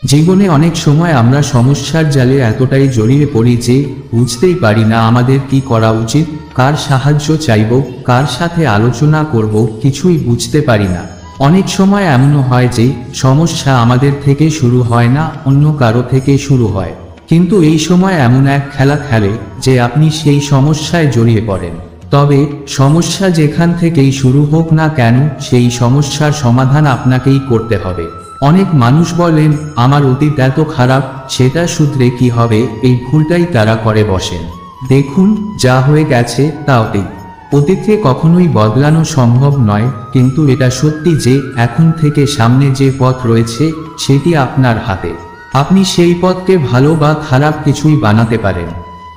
জীবনে অনেক সময় আমরা সমস্যার জালে এতটাই জড়িয়ে পড়ি যে বুঝতেই পারি না আমাদের কি করা উচিত, কার সাহায্য চাইব, কার সাথে আলোচনা করব, কিছুই বুঝতে পারি না। অনেক সময় এমনও হয় যে সমস্যা আমাদের থেকে শুরু হয় না, অন্য কারো থেকে শুরু হয়। কিন্তু এই সময় এমন এক খেলা খেলে যে আপনি সেই সমস্যায় জড়িয়ে পড়েন। তবে সমস্যা যেখান থেকেই শুরু হোক না কেন, সেই সমস্যার সমাধান আপনাকেই করতে হবে। অনেক মানুষ বলেন আমার অতীত এত খারাপ, সেটা শুধরে কি হবে, এই ভুলটাই তারা করে বসেন। দেখুন, যা হয়ে গেছে তা অতীত। অতীতকে কখনোই বদলানো সম্ভব নয়, কিন্তু এটা সত্যি যে এখন থেকে সামনে যে পথ রয়েছে সেটি আপনার হাতে। আপনি সেই পথকে ভালো বা খারাপ কিছুই বানাতে পারেন।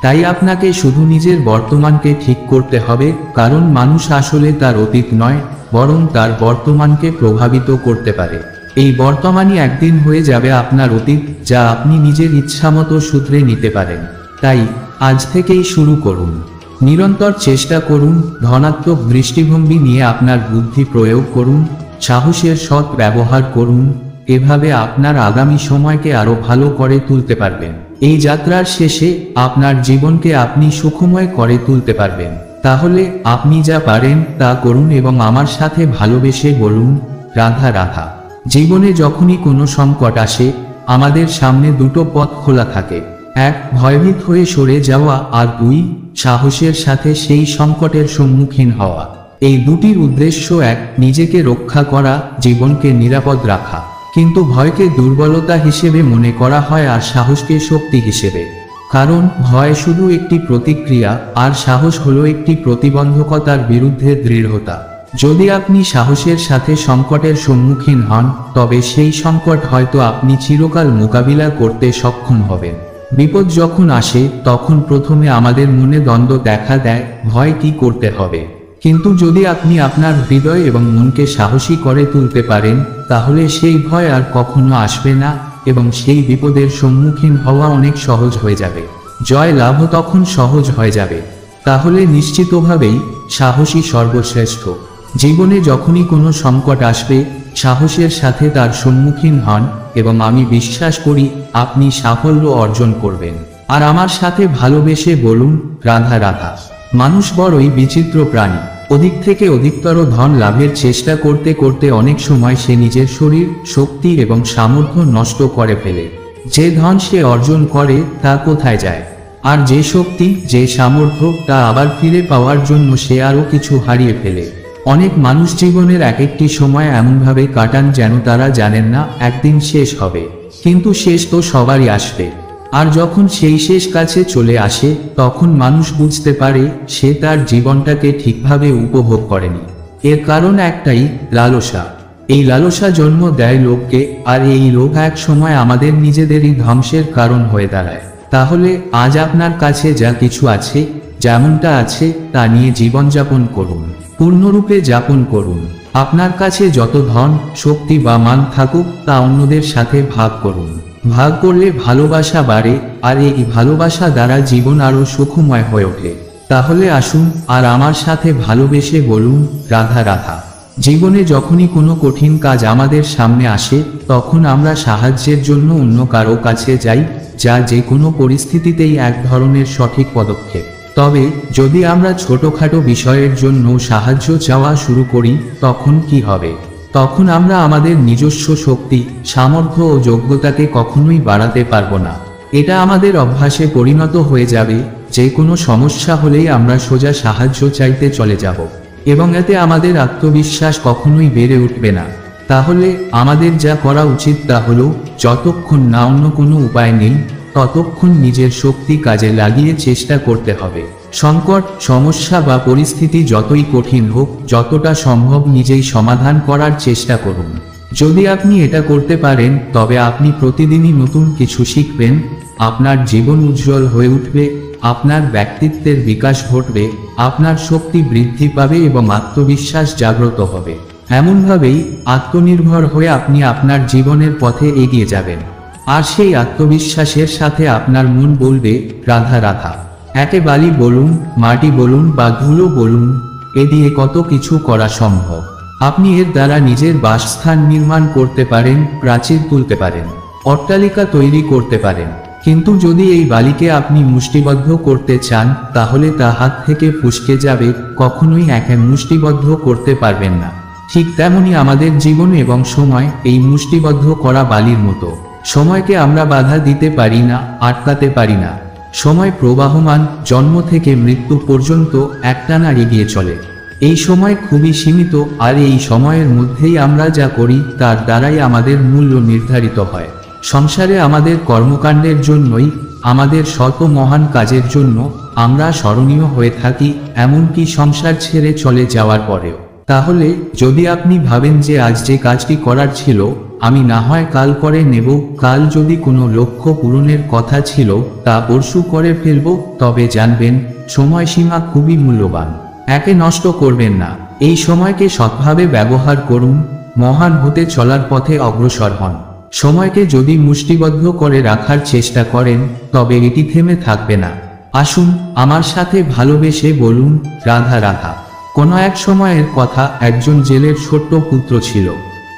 তাই আপনাকে শুধু নিজের বর্তমানকে ঠিক করতে হবে, কারণ মানুষ আসলে তার অতীত নয়, বরং তার বর্তমানকে প্রভাবিত করতে পারে। এই বর্তমানই একদিন হয়ে যাবে আপনার অতীত, যা আপনি নিজের ইচ্ছামতো শুধরে নিতে পারেন। তাই আজ থেকেই শুরু করুন। নিরন্তর চেষ্টা করুন, ধনাত্মক দৃষ্টিভঙ্গি নিয়ে আপনার বুদ্ধি প্রয়োগ করুন, সাহসের সৎ ব্যবহার করুন। এভাবে আপনার আগামী সময়কে আরো ভালো করে তুলতে পারবেন। এই যাত্রার শেষে আপনার জীবনকে আপনি সুখময় করে তুলতে পারবেন। তাহলে আপনি যা পারেন তা করুন এবং আমার সাথে ভালোবেসে বলুন, রাধা রাধা। জীবনে যখনই কোনো সংকট আসে, আমাদের সামনে দুটো পথ খোলা থাকে। এক, ভয়ভীত হয়ে সরে যাওয়া, আর দুই, সাহসের সাথে সেই সংকটের সম্মুখীন হওয়া। এই দুটির উদ্দেশ্য এক, নিজেকে রক্ষা করা, জীবনকে নিরাপদ রাখা। কিন্তু ভয়কে দুর্বলতা হিসেবে মনে করা হয় আর সাহসকে শক্তি হিসেবে। কারণ ভয় শুধু একটি প্রতিক্রিয়া, আর সাহস হলো একটি প্রতিবন্ধকতার বিরুদ্ধে দৃঢ়তা। যদি আপনি সাহসের সাথে সংকটের সম্মুখীন হন, তবে সেই সংকট হয়তো আপনি চিরকাল মোকাবিলা করতে সক্ষম হবেন। বিপদ যখন আসে তখন প্রথমে আমাদের মনে দ্বন্দ্ব দেখা দেয়, ভয় কি করতে হবে। কিন্তু যদি আপনি আপনার হৃদয় এবং মনকে সাহসী করে তুলতে পারেন, তাহলে সেই ভয় আর কখনো আসবে না এবং সেই বিপদের সম্মুখীন হওয়া অনেক সহজ হয়ে যাবে। জয় লাভ তখন সহজ হয়ে যাবে। তাহলে নিশ্চিতভাবেই সাহসী সর্বশ্রেষ্ঠ। জীবনে যখনই কোনো সংকট আসবে, সাহসের সাথে তার সম্মুখীন হন এবং আমি বিশ্বাস করি আপনি সাফল্য অর্জন করবেন। আর আমার সাথে ভালোবেসে বলুন, রাধা রাধা। মানুষ বড়ই বিচিত্র প্রাণী। অধিক থেকে অধিকতর ধন লাভের চেষ্টা করতে করতে অনেক সময় সে নিজের শরীর, শক্তি এবং সামর্থ্য নষ্ট করে ফেলে। যে ধন সে অর্জন করে তা কোথায় যায়? আর যে শক্তি, যে সামর্থ্য, তা আবার ফিরে পাওয়ার জন্য সে আরও কিছু হারিয়ে ফেলে। অনেক মানুষ জীবনের এক একটি সময় এমনভাবে কাটান যেন তারা জানেন না একদিন শেষ হবে। কিন্তু শেষ তো সবারই আসবে। আর যখন সেই শেষ কাছে চলে আসে, তখন মানুষ বুঝতে পারে সে তার জীবনটাকে ঠিকভাবে উপভোগ করেনি। এর কারণ একটাই, লালসা। এই লালসা জন্ম দেয় লোভকে, আর এই লোভ এক সময় আমাদের নিজেদেরই ধ্বংসের কারণ হয়ে দাঁড়ায়। তাহলে আজ আপনার কাছে যা কিছু আছে, যেমনটা আছে তা নিয়ে জীবনযাপন করুন, পূর্ণরূপে যাপন করুন। আপনার কাছে যত ধন, শক্তি বা মান থাকুক, তা অন্যদের সাথে ভাগ করুন। ভাগ করলে ভালোবাসা বাড়ে, আর এই ভালোবাসা দ্বারা জীবন আরো সুখময় হয়ে ওঠে। তাহলে আসুন আর আমার সাথে ভালোবেসে বলুন, রাধা রাধা। জীবনে যখনই কোনো কঠিন কাজ আমাদের সামনে আসে, তখন আমরা সাহায্যের জন্য অন্য কারো কাছে যাই, যা যে কোনো পরিস্থিতিতেই এক ধরনের সঠিক পদক্ষেপ। তবে যদি আমরা ছোটখাটো বিষয়ের জন্য সাহায্য চাওয়া শুরু করি, তখন কি হবে? তখন আমরা আমাদের নিজস্ব শক্তি, সামর্থ্য ও যোগ্যতাকে কখনোই বাড়াতে পারবো না। এটা আমাদের অভ্যাসে পরিণত হয়ে যাবে। যে কোনো সমস্যা হলেই আমরা সোজা সাহায্য চাইতে চলে যাব, এবং এতে আমাদের আত্মবিশ্বাস কখনোই বেড়ে উঠবে না। তাহলে আমাদের যা করা উচিত তা হলো, যতক্ষণ না অন্য কোনো উপায় নেই, ততক্ষণ নিজের শক্তি কাজে লাগিয়ে চেষ্টা করতে হবে। সংকট, সমস্যা বা পরিস্থিতি যতই কঠিন হোক, যতটা সম্ভব নিজেই সমাধান করার চেষ্টা করুন। যদি আপনি এটা করতে পারেন, তবে আপনি প্রতিদিনই নতুন কিছু শিখবেন, আপনার জীবন উজ্জ্বল হয়ে উঠবে, আপনার ব্যক্তিত্বের বিকাশ ঘটবে, আপনার শক্তি বৃদ্ধি পাবে এবং আত্মবিশ্বাস জাগ্রত হবে। এমনভাবেই আত্মনির্ভর হয়ে আপনি আপনার জীবনের পথে এগিয়ে যাবেন। আর সেই আত্মবিশ্বাসের সাথে আপনার মন বলবে, রাধা রাধা। একে বালি বলুন, মাটি বলুন বা ধুলো বলুন, এ দিয়ে কত কিছু করা সম্ভব। আপনি এর দ্বারা নিজের বাসস্থান নির্মাণ করতে পারেন, প্রাচীর তুলতে পারেন। অট্টালিকা তৈরি করতে পারেন, কিন্তু যদি এই বালিকে আপনি মুষ্টিবদ্ধ করতে চান তাহলে তা হাত থেকে ফসকে যাবে, কখনোই একে মুষ্টিবদ্ধ করতে পারবেন না। ঠিক তেমনি আমাদের জীবন এবং সময় এই মুষ্টিবদ্ধ করা বালির মতো। সময়কে আমরা বাধা দিতে পারি না, আটকাতে পারি না। সময় প্রবাহমান, জন্ম থেকে মৃত্যু পর্যন্ত একটানা এগিয়ে চলে। এই সময় খুবই সীমিত, আর এই সময়ের মধ্যেই আমরা যা করি তার দ্বারাই আমাদের মূল্য নির্ধারিত হয়। সংসারে আমাদের কর্মকাণ্ডের জন্যই, আমাদের শত মহান কাজের জন্য আমরা স্মরণীয় হয়ে থাকি, এমনকি সংসার ছেড়ে চলে যাওয়ার পরেও। তাহলে যদি আপনি ভাবেন যে আজ যে কাজটি করার ছিল আমি না হয় কাল করে নেব, কাল যদি কোনো লক্ষ্য পূরণের কথা ছিল তা পরশু করে ফেলব, তবে জানবেন সময়সীমা খুবই মূল্যবান। একে নষ্ট করবেন না, এই সময়কে সৎভাবে ব্যবহার করুন, মহান হতে চলার পথে অগ্রসর হন। সময়কে যদি মুষ্টিবদ্ধ করে রাখার চেষ্টা করেন তবে এটি থেমে থাকবে না। আসুন আমার সাথে ভালোবেসে বলুন, রাধা রাধা। কোনো এক সময়ের কথা, একজন জেলের ছোট্ট পুত্র ছিল।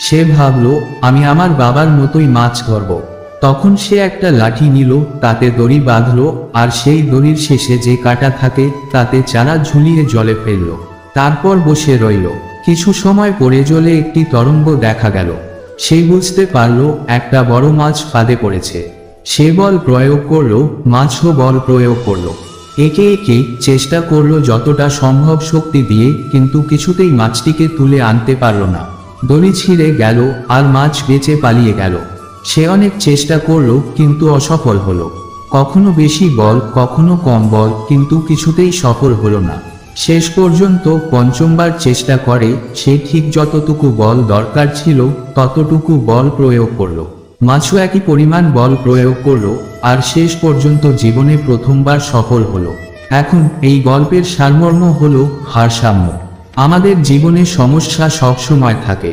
সে ভাবল আমি আমার বাবার মতোই মাছ ধরব। তখন সে একটা লাঠি নিল, তাতে দড়ি বাঁধল, আর সেই দড়ির শেষে যে কাঁটা থাকে তাতে চারা ঝুলিয়ে জলে ফেলল। তারপর বসে রইল। কিছু সময় পরে জলে একটি তরঙ্গ দেখা গেল। সে বুঝতে পারল একটা বড় মাছ ফাঁদে পড়েছে। সে বল প্রয়োগ করল, মাছও বল প্রয়োগ করল। একে একে চেষ্টা করলো যতটা সম্ভব শক্তি দিয়ে, কিন্তু কিছুতেই মাছটিকে তুলে আনতে পারল না। দড়ি ছিঁড়ে গেল আর মাছ বেঁচে পালিয়ে গেল। সে অনেক চেষ্টা করলো কিন্তু অসফল হলো। কখনো বেশি বল, কখনো কম বল, কিন্তু কিছুতেই সফল হলো না। শেষ পর্যন্ত পঞ্চমবার চেষ্টা করে সে ঠিক যতটুকু বল দরকার ছিল ততটুকু বল প্রয়োগ করলো। মাছও একই পরিমাণ বল প্রয়োগ করলো, আর শেষ পর্যন্ত জীবনে প্রথমবার সফল হলো। এখন এই গল্পের সারমর্ম হলো ভারসাম্য। আমাদের জীবনে সমস্যা সব সময় থাকে।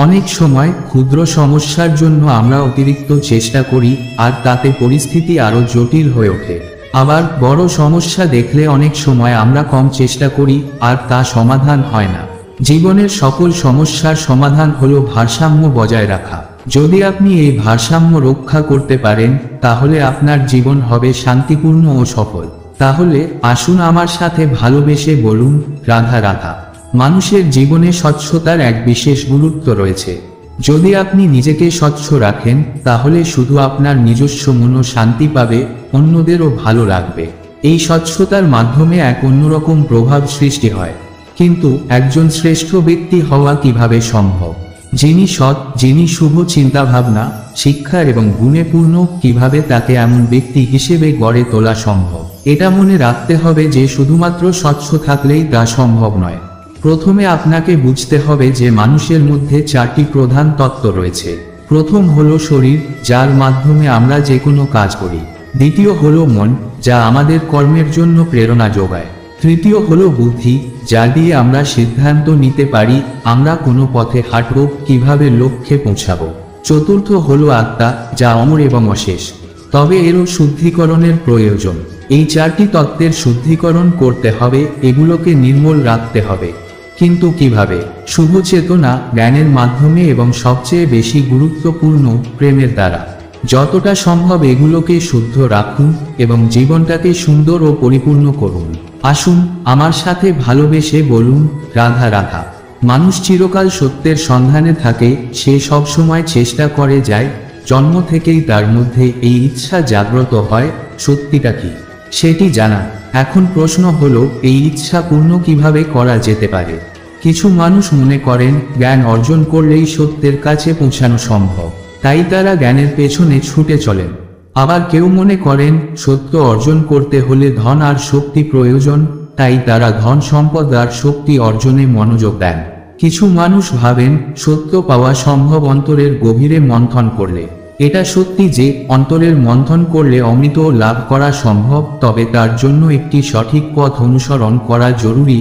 অনেক সময় ক্ষুদ্র সমস্যার জন্য আমরা অতিরিক্ত চেষ্টা করি, আর তাতে পরিস্থিতি আরো জটিল হয়ে ওঠে। আবার বড় সমস্যা দেখলে অনেক সময় আমরা কম চেষ্টা করি, আর তা সমাধান হয় না। জীবনের সকল সমস্যার সমাধান হলো ভারসাম্য বজায় রাখা। যদি আপনি এই ভারসাম্য রক্ষা করতে পারেন তাহলে আপনার জীবন হবে শান্তিপূর্ণ ও সফল। তাহলে আসুন আমার সাথে ভালোবেসে বলুন, রাধা রাধা। মানুষের জীবনে স্বচ্ছতার এক বিশেষ গুরুত্ব রয়েছে। যদি আপনি নিজেকে স্বচ্ছ রাখেন তাহলে শুধু আপনার নিজস্ব মনও শান্তি পাবে, অন্যদেরও ভালো লাগবে। এই স্বচ্ছতার মাধ্যমে এক অন্যরকম প্রভাব সৃষ্টি হয়। কিন্তু একজন শ্রেষ্ঠ ব্যক্তি হওয়া কিভাবে সম্ভব? যিনি সৎ, যিনি শুভ চিন্তাভাবনা, শিক্ষা এবং গুণে পূর্ণ, কিভাবে তাকে এমন ব্যক্তি হিসেবে গড়ে তোলা সম্ভব? এটা মনে রাখতে হবে যে শুধুমাত্র স্বচ্ছ থাকলেই তা সম্ভব নয়। প্রথমে আপনাকে বুঝতে হবে যে মানুষের মধ্যে চারটি প্রধান তত্ত্ব রয়েছে। প্রথম হলো শরীর, যার মাধ্যমে আমরা যে কোনো কাজ করি। দ্বিতীয় হলো মন, যা আমাদের কর্মের জন্য প্রেরণা যোগায়। তৃতীয় হলো বুদ্ধি, যা দিয়ে আমরা সিদ্ধান্ত নিতে পারি আমরা কোনো পথে হাঁটব, কিভাবে লক্ষ্যে পৌঁছাবো। চতুর্থ হলো আত্মা, যা অমর এবং অশেষ, তবে এরও শুদ্ধিকরণের প্রয়োজন। এই চারটি তত্ত্বের শুদ্ধিকরণ করতে হবে, এগুলোকে নির্মল রাখতে হবে। কিন্তু কিভাবে? শুভ চেতনা, জ্ঞানের মাধ্যমে এবং সবচেয়ে বেশি গুরুত্বপূর্ণ প্রেমের দ্বারা। যতটা সম্ভব এগুলোকে শুদ্ধ রাখুন এবং জীবনটাকে সুন্দর ও পরিপূর্ণ করুন। আসুন আমার সাথে ভালোবেসে বলুন, রাধা রাধা। মানুষ চিরকাল সত্যের সন্ধানে থাকে, সে সব সময় চেষ্টা করে যায়। জন্ম থেকেই তার মধ্যে এই ইচ্ছা জাগ্রত হয়, সত্যিটা কি সেটি জানা। এখন প্রশ্ন হলো, এই ইচ্ছা পূর্ণ কিভাবে করা যেতে পারে? কিছু মানুষ মনে করেন জ্ঞান অর্জন করলেই সত্যের কাছে পৌঁছানো সম্ভব, তাই তারা জ্ঞানের পেছনে ছুটে চলেন। আবার কেউ মনে করেন সত্য অর্জন করতে হলে ধন আর শক্তি প্রয়োজন, তাই তারা ধন সম্পদ আর শক্তি অর্জনে মনোযোগ দেন। কিছু মানুষ ভাবেন সত্য পাওয়া সম্ভব অন্তরের গভীরে মন্থন করলে। এটা সত্যি যে অন্তরের মন্থন করলে অমৃত লাভ করা সম্ভব, তবে তার জন্য একটি সঠিক পথ অনুসরণ করা জরুরি,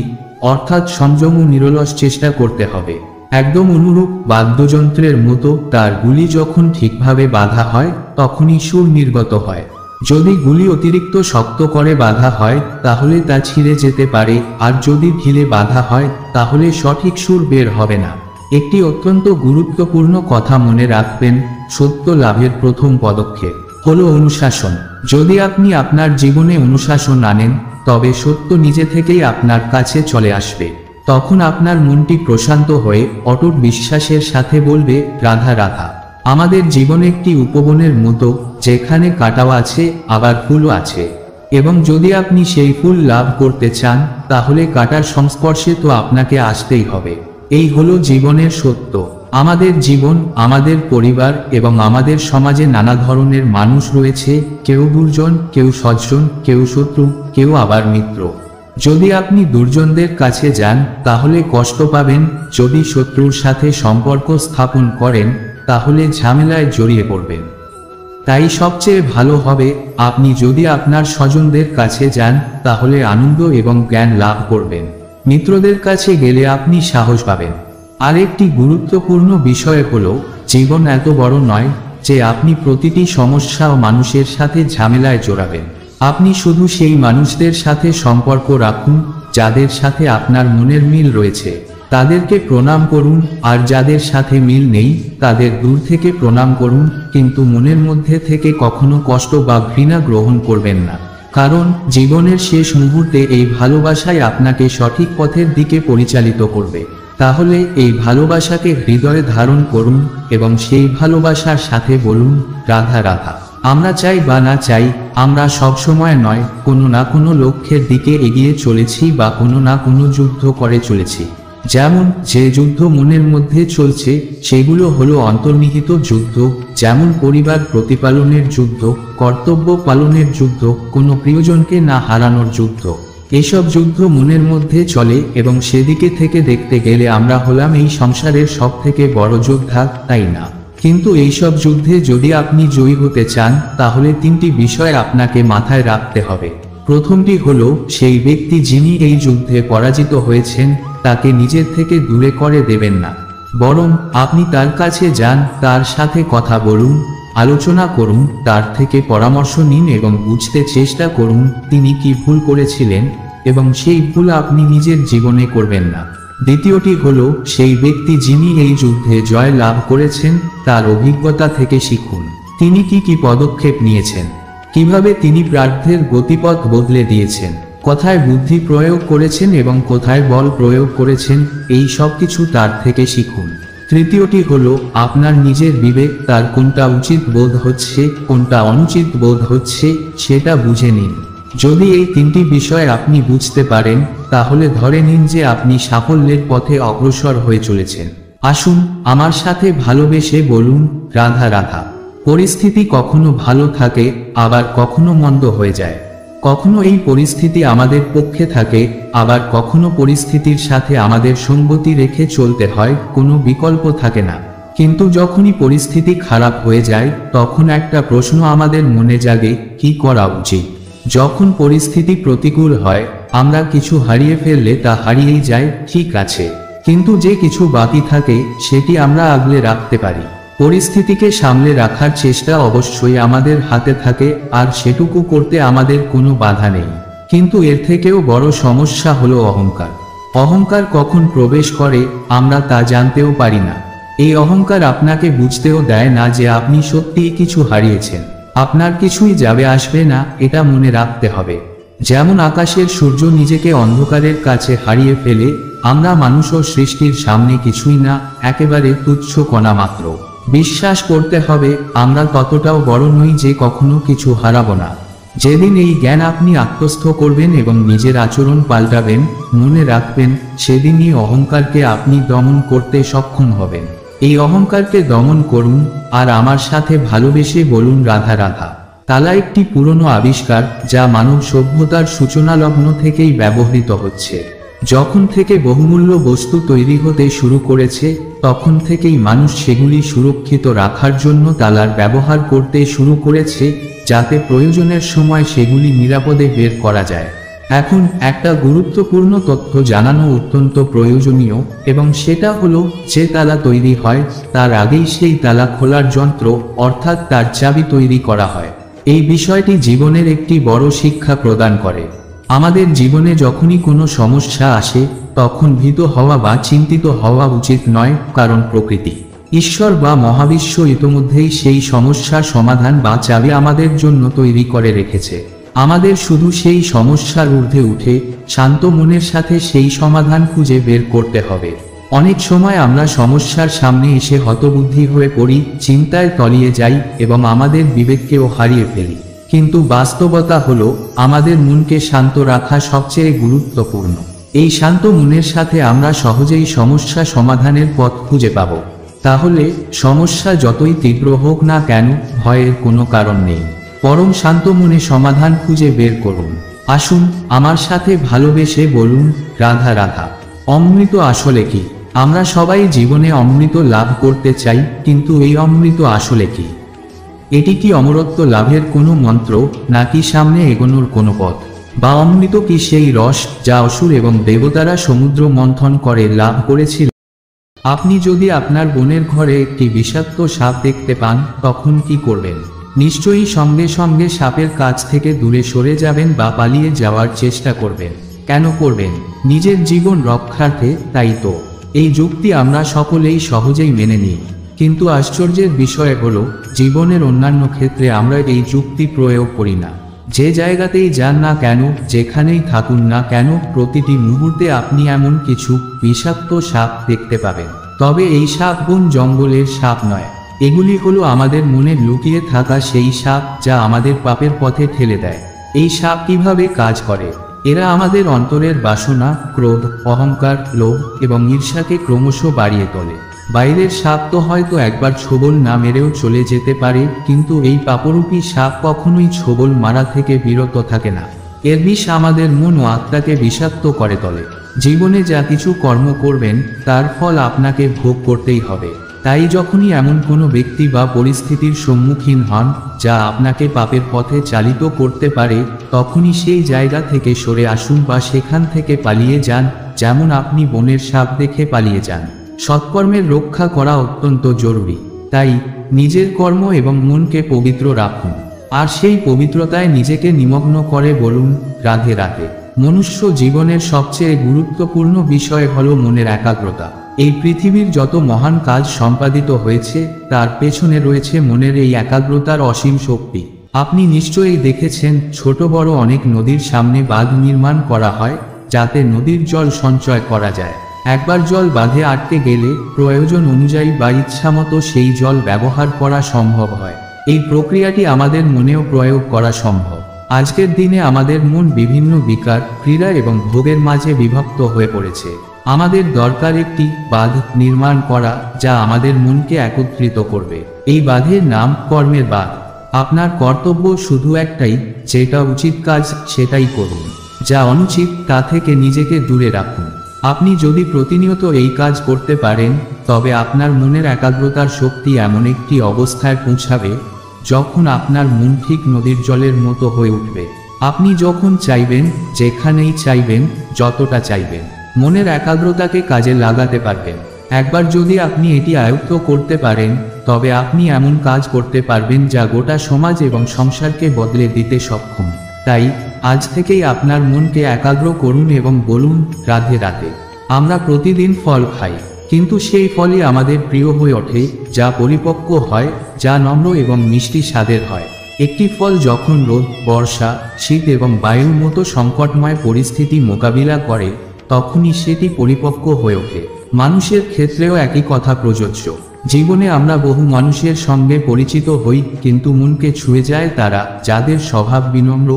অর্থাৎ সংযম ও নিরলস চেষ্টা করতে হবে। একদম অনুরূপ বাদ্যযন্ত্রের মতো তার গুলি যখন ঠিকভাবে বাঁধা হয় তখনই সুর নির্গত হয়। যদি গুলি অতিরিক্ত শক্ত করে বাঁধা হয় তাহলে তা ছিঁড়ে যেতে পারে, আর যদি ঢিলে বাঁধা হয় তাহলে সঠিক সুর বের হবে না। একটি অত্যন্ত গুরুত্বপূর্ণ কথা মনে রাখবেন, সত্য লাভের প্রথম পদক্ষেপ হলো অনুশাসন। যদি আপনি আপনার জীবনে অনুশাসন আনেন, তবে সত্য নিজে থেকেই আপনার কাছে চলে আসবে। তখন আপনার মনটি প্রশান্ত হয়ে অটুট বিশ্বাসের সাথে বলবে, রাধা রাধা। আমাদের জীবন একটি উপবনের মতো, যেখানে কাঁটাও আছে আবার ফুলও আছে, এবং যদি আপনি সেই ফুল লাভ করতে চান, তাহলে কাঁটার সংস্পর্শে তো আপনাকে আসতেই হবে। এই হলো জীবনের সত্য। আমাদের জীবন, আমাদের পরিবার এবং আমাদের সমাজে নানা ধরনের মানুষ রয়েছে, কেউ দুর্জন, কেউ সজ্জন, কেউ শত্রু, কেউ আবার মিত্র। যদি আপনি দুর্জনদের কাছে যান তাহলে কষ্ট পাবেন, যদি শত্রুর সাথে সম্পর্ক স্থাপন করেন তাহলে ঝামেলায় জড়িয়ে পড়বেন। তাই সবচেয়ে ভালো হবে আপনি যদি আপনার স্বজনদের কাছে যান, তাহলে আনন্দ এবং জ্ঞান লাভ করবেন। মিত্রদের কাছে গেলে আপনি সাহস পাবেন। আরেকটি গুরুত্বপূর্ণ বিষয় হলো, জীবন এত বড় নয় যে আপনি প্রতিটি সমস্যা ও মানুষের সাথে ঝামেলায় জড়াবেন। আপনি শুধু সেই মানুষদের সাথে সম্পর্ক রাখুন যাদের সাথে আপনার মনের মিল রয়েছে, তাদেরকে প্রণাম করুন, আর যাদের সাথে মিল নেই তাদের দূর থেকে প্রণাম করুন, কিন্তু মনের মধ্যে থেকে কখনো কষ্ট বা ঘৃণা গ্রহণ করবেন না। কারণ জীবনের শেষ মুহূর্তে এই ভালোবাসাই আপনাকে সঠিক পথের দিকে পরিচালিত করবে। তাহলে এই ভালোবাসাকে হৃদয়ে ধারণ করুন এবং সেই ভালোবাসার সাথে বলুন, রাধা রাধা। আমরা চাই বা না চাই, আমরা সবসময় নয়, কোনো না কোনো লক্ষ্যের দিকে এগিয়ে চলেছি বা কোনো না কোনো যুদ্ধ করে চলেছি। যেমন যে যুদ্ধ মনের মধ্যে চলছে সেগুলো হলো অন্তর্নিহিত যুদ্ধ, যেমন পরিবার প্রতিপালনের যুদ্ধ, কর্তব্য পালনের যুদ্ধ, কোনো প্রিয়জনকে না হারানোর যুদ্ধ। এসব যুদ্ধ মনের মধ্যে চলে এবং সেদিকে থেকে দেখতে গেলে আমরা হলাম এই সংসারের সবথেকে বড় যোদ্ধা, তাই না? কিন্তু এইসব যুদ্ধে যদি আপনি জয়ী হতে চান তাহলে তিনটি বিষয় আপনাকে মাথায় রাখতে হবে। প্রথমটি হলো, সেই ব্যক্তি যিনি এই যুদ্ধে পরাজিত হয়েছেন তাকে নিজের থেকে দূরে করে দেবেন না, বরং আপনি তার কাছে যান, তার সাথে কথা বলুন, আলোচনা করুন, তার থেকে পরামর্শ নিন এবং বুঝতে চেষ্টা করুন তিনি কি ভুল করেছিলেন এবং সেই ভুল আপনি নিজের জীবনে করবেন না। দ্বিতীয়টি হলো, সেই ব্যক্তি যিনি এই যুদ্ধে জয় লাভ করেছেন তার অভিজ্ঞতা থেকে শিখুন। তিনি কি পদক্ষেপ নিয়েছেন, কিভাবে তিনি প্রার্থের গতিপথ বদলে দিয়েছেন, কোথায় বুদ্ধি প্রয়োগ করেছেন এবং কোথায় বল প্রয়োগ করেছেন, এই সব কিছু তার থেকে শিখুন। তৃতীয়টি হলো, আপনার নিজের বিবেক তার কোনটা উচিত বোধ হচ্ছে, কোনটা অনুচিত বোধ হচ্ছে সেটা বুঝে নিন। যদি এই তিনটি বিষয় আপনি বুঝতে পারেন তাহলে ধরে নিন যে আপনি সাফল্যের পথে অগ্রসর হয়ে চলেছেন। আসুন আমার সাথে ভালোবেসে বলুন, রাধা রাধা। পরিস্থিতি কখনো ভালো থাকে, আবার কখনো মন্দ হয়ে যায়। কখনো এই পরিস্থিতি আমাদের পক্ষে থাকে, আবার কখনো পরিস্থিতির সাথে আমাদের সঙ্গতি রেখে চলতে হয়, কোনো বিকল্প থাকে না। কিন্তু যখনই পরিস্থিতি খারাপ হয়ে যায় তখন একটা প্রশ্ন আমাদের মনে জাগে, কি করা উচিত? যখন পরিস্থিতি প্রতিকূল হয়, আমরা কিছু হারিয়ে ফেললে তা হারিয়েই যায়, ঠিক আছে, কিন্তু যে কিছু বাকি থাকে সেটি আমরা আগলে রাখতে পারি। পরিস্থিতিকে সামলে রাখার চেষ্টা অবশ্যই আমাদের হাতে থাকে, আর সেটুকু করতে আমাদের কোনো বাধা নেই। কিন্তু এর থেকেও বড় সমস্যা হলো অহংকার। অহংকার কখন প্রবেশ করে আমরা তা জানতেও পারি না। এই অহংকার আপনাকে বুঝতেও দেয় না যে আপনি সত্যিই কিছু হারিয়েছেন। আপনার কিছুই যাবে আসবে না, এটা মনে রাখতে হবে। যেমন আকাশের সূর্য নিজেকে অন্ধকারের কাছে হারিয়ে ফেলে, আমরা মানুষ ও সৃষ্টির সামনে কিছুই না, একেবারে তুচ্ছ কণা মাত্র। বিশ্বাস করতে হবে আমরা ততটাও বড় নই যে কখনো কিছু হারাবো না। যেদিন এই জ্ঞান আপনি আত্মস্থ করবেন এবং নিজের আচরণ পাল্টাবেন, মনে রাখবেন সেদিনই অহংকারকে আপনি দমন করতে সক্ষম হবেন। এই অহংকারকে দমন করুন আর আমার সাথে ভালোবেসে বলুন, রাধা রাধা। তালা একটি পুরনো আবিষ্কার যা মানব সভ্যতার সূচনা লগ্ন থেকেই ব্যবহৃত হচ্ছে। যখন থেকে বহুমূল্য বস্তু তৈরি হতে শুরু করেছে তখন থেকেই মানুষ সেগুলি সুরক্ষিত রাখার জন্য তালার ব্যবহার করতে শুরু করেছে, যাতে প্রয়োজনের সময় সেগুলি নিরাপদে বের করা যায়। এখন একটা গুরুত্বপূর্ণ তথ্য জানানো অত্যন্ত প্রয়োজনীয়, এবং সেটা হলো যে তালা তৈরি হয় তার আগেই সেই তালা খোলার যন্ত্র অর্থাৎ তার চাবি তৈরি করা হয়। এই বিষয়টি জীবনের একটি বড় শিক্ষা প্রদান করে। আমাদের জীবনে যখনই কোনো সমস্যা আসে তখন ভীত হওয়া বা চিন্তিত হওয়া উচিত নয়, কারণ প্রকৃতি, ঈশ্বর বা মহাবিশ্ব ইতোমধ্যেই সেই সমস্যার সমাধান বা চাবি আমাদের জন্য তৈরি করে রেখেছে। আমাদের শুধু সেই সমস্যার ঊর্ধ্বে উঠে শান্ত মনের সাথে সেই সমাধান খুঁজে বের করতে হবে। অনেক সময় আমরা সমস্যার সামনে এসে হতবুদ্ধি হয়ে পড়ি, চিন্তায় তলিয়ে যাই এবং আমাদের বিবেককেও হারিয়ে ফেলি। কিন্তু বাস্তবতা হলো, আমাদের মনকে শান্ত রাখা সবচেয়ে গুরুত্বপূর্ণ। এই শান্ত মনের সাথে আমরা সহজেই সমস্যা সমাধানের পথ খুঁজে পাব। তাহলে সমস্যা যতই তীব্র হোক না কেন, ভয়ের কোনো কারণ নেই, বরং শান্ত মনে সমাধান খুঁজে বের করুন। আসুন আমার সাথে ভালোবেসে বলুন, রাধা রাধা। অমৃত আসলে কি? আমরা সবাই জীবনে অমৃত লাভ করতে চাই, কিন্তু এই অমৃত আসলে কি? এটি কি অমরত্ব লাভের কোনো মন্ত্র, নাকি সামনে এগোনোর কোনো পথ? বা অমৃত কি সেই রস যা অসুর এবং দেবতারা সমুদ্র মন্থন করে লাভ করেছিল? আপনি যদি আপনার বোনের ঘরে একটি বিষাক্ত সাপ দেখতে পান, তখন কি করবেন? নিশ্চয়ই সঙ্গে সঙ্গে সাপের কাছ থেকে দূরে সরে যাবেন বা পালিয়ে যাওয়ার চেষ্টা করবেন। কেন করবেন? নিজের জীবন রক্ষার্থে, তাই তো। এই যুক্তি আমরা সকলেই সহজেই মেনে নিই, কিন্তু আশ্চর্যের বিষয় হলো, জীবনের অন্যান্য ক্ষেত্রে আমরা এই যুক্তি প্রয়োগ করি না। যে জায়গাতেই যান না কেন, যেখানেই থাকুন না কেন, প্রতিটি মুহূর্তে আপনি এমন কিছু বিষাক্ত সাপ দেখতে পাবেন। তবে এই সাপ বন জঙ্গলের সাপ নয়, এগুলি হলো আমাদের মনে লুকিয়ে থাকা সেই সাপ যা আমাদের পাপের পথে ঠেলে দেয়। এই সাপ কিভাবে কাজ করে? এরা আমাদের অন্তরের বাসনা, ক্রোধ, অহংকার, লোভ এবং ঈর্ষাকে ক্রমশ বাড়িয়ে তোলে। বাইরের সাপ তো হয়তো একবার ছোবল না মেরেও চলে যেতে পারে, কিন্তু এই পাপরূপী সাপ কখনোই ছোবল মারা থেকে বিরত থাকে না। এর বিষ আমাদের মন ও আত্মাকে বিষাক্ত করে তোলে। জীবনে যা কিছু কর্ম করবেন, তার ফল আপনাকে ভোগ করতেই হবে। তাই যখনই এমন কোনো ব্যক্তি বা পরিস্থিতির সম্মুখীন হন যা আপনাকে পাপের পথে চালিত করতে পারে, তখনই সেই জায়গা থেকে সরে আসুন বা সেখান থেকে পালিয়ে যান, যেমন আপনি বনের সাপ দেখে পালিয়ে যান। সৎকর্মের রক্ষা করা অত্যন্ত জরুরি, তাই নিজের কর্ম এবং মনকে পবিত্র রাখুন, আর সেই পবিত্রতায় নিজেকে নিমগ্ন করে বলুন, রাধে রাধে। মনুষ্য জীবনের সবচেয়ে গুরুত্বপূর্ণ বিষয় হল মনের একাগ্রতা। এই পৃথিবীর যত মহান কাজ সম্পাদিত হয়েছে, তার পেছনে রয়েছে মনের এই একাগ্রতার অসীম শক্তি। আপনি নিশ্চয়ই দেখেছেন, ছোট বড় অনেক নদীর সামনে বাঁধ নির্মাণ করা হয়, যাতে নদীর জল সঞ্চয় করা যায়। একবার জল বাঁধে আটকে গেলে প্রয়োজন অনুযায়ী বা ইচ্ছামতো সেই জল ব্যবহার করা সম্ভব হয়। এই প্রক্রিয়াটি আমাদের মনেও প্রয়োগ করা সম্ভব। আজকের দিনে আমাদের মন বিভিন্ন বিকার, ক্রীড়া এবং ভোগের মাঝে বিভক্ত হয়ে পড়েছে। আমাদের দরকার একটি বাঁধ নির্মাণ করা, যা আমাদের মনকে একত্রিত করবে। এই বাঁধের নাম কর্মের বাঁধ। আপনার কর্তব্য শুধু একটাই, যেটা উচিত কাজ সেটাই করুন, যা অনুচিত তা থেকে নিজেকে দূরে রাখুন। আপনি যদি প্রতিনিয়ত এই কাজ করতে পারেন, তবে আপনার মনের একাগ্রতার শক্তি এমন একটি অবস্থায় পৌঁছাবে যখন আপনার মন ঠিক নদীর জলের মতো হয়ে উঠবে। আপনি যখন চাইবেন, যেখানেই চাইবেন, যতটা চাইবেন, মনের একাগ্রতাকে কাজে লাগাতে পারবেন। একবার যদি আপনি এটি আয়ত্ত করতে পারেন, তবে আপনি এমন কাজ করতে পারবেন যা গোটা সমাজ এবং সংসারকে বদলে দিতে সক্ষম। তাই আজ থেকেই আপনার মনকে একাগ্র করুন এবং বলুন, রাধে রাধে। আমরা প্রতিদিন ফল খাই, কিন্তু সেই ফলই আমাদের প্রিয় হয়ে ওঠে, যা পরিপক্ক হয়, যা নম্র এবং মিষ্টি স্বাদের হয়। একটি ফল যখন রোদ, বর্ষা, শীত এবং বায়ুর মতো সংকটময় পরিস্থিতি মোকাবিলা করে, তখনই সেটি পরিপক্ক হয়ে ওঠে। মানুষের ক্ষেত্রেও একই কথা প্রযোজ্য। জীবনে আমরা বহু মানুষের সঙ্গে পরিচিত হই, কিন্তু মনকে ছুঁয়ে যায় তারা, যাদের স্বভাব বিনম্র,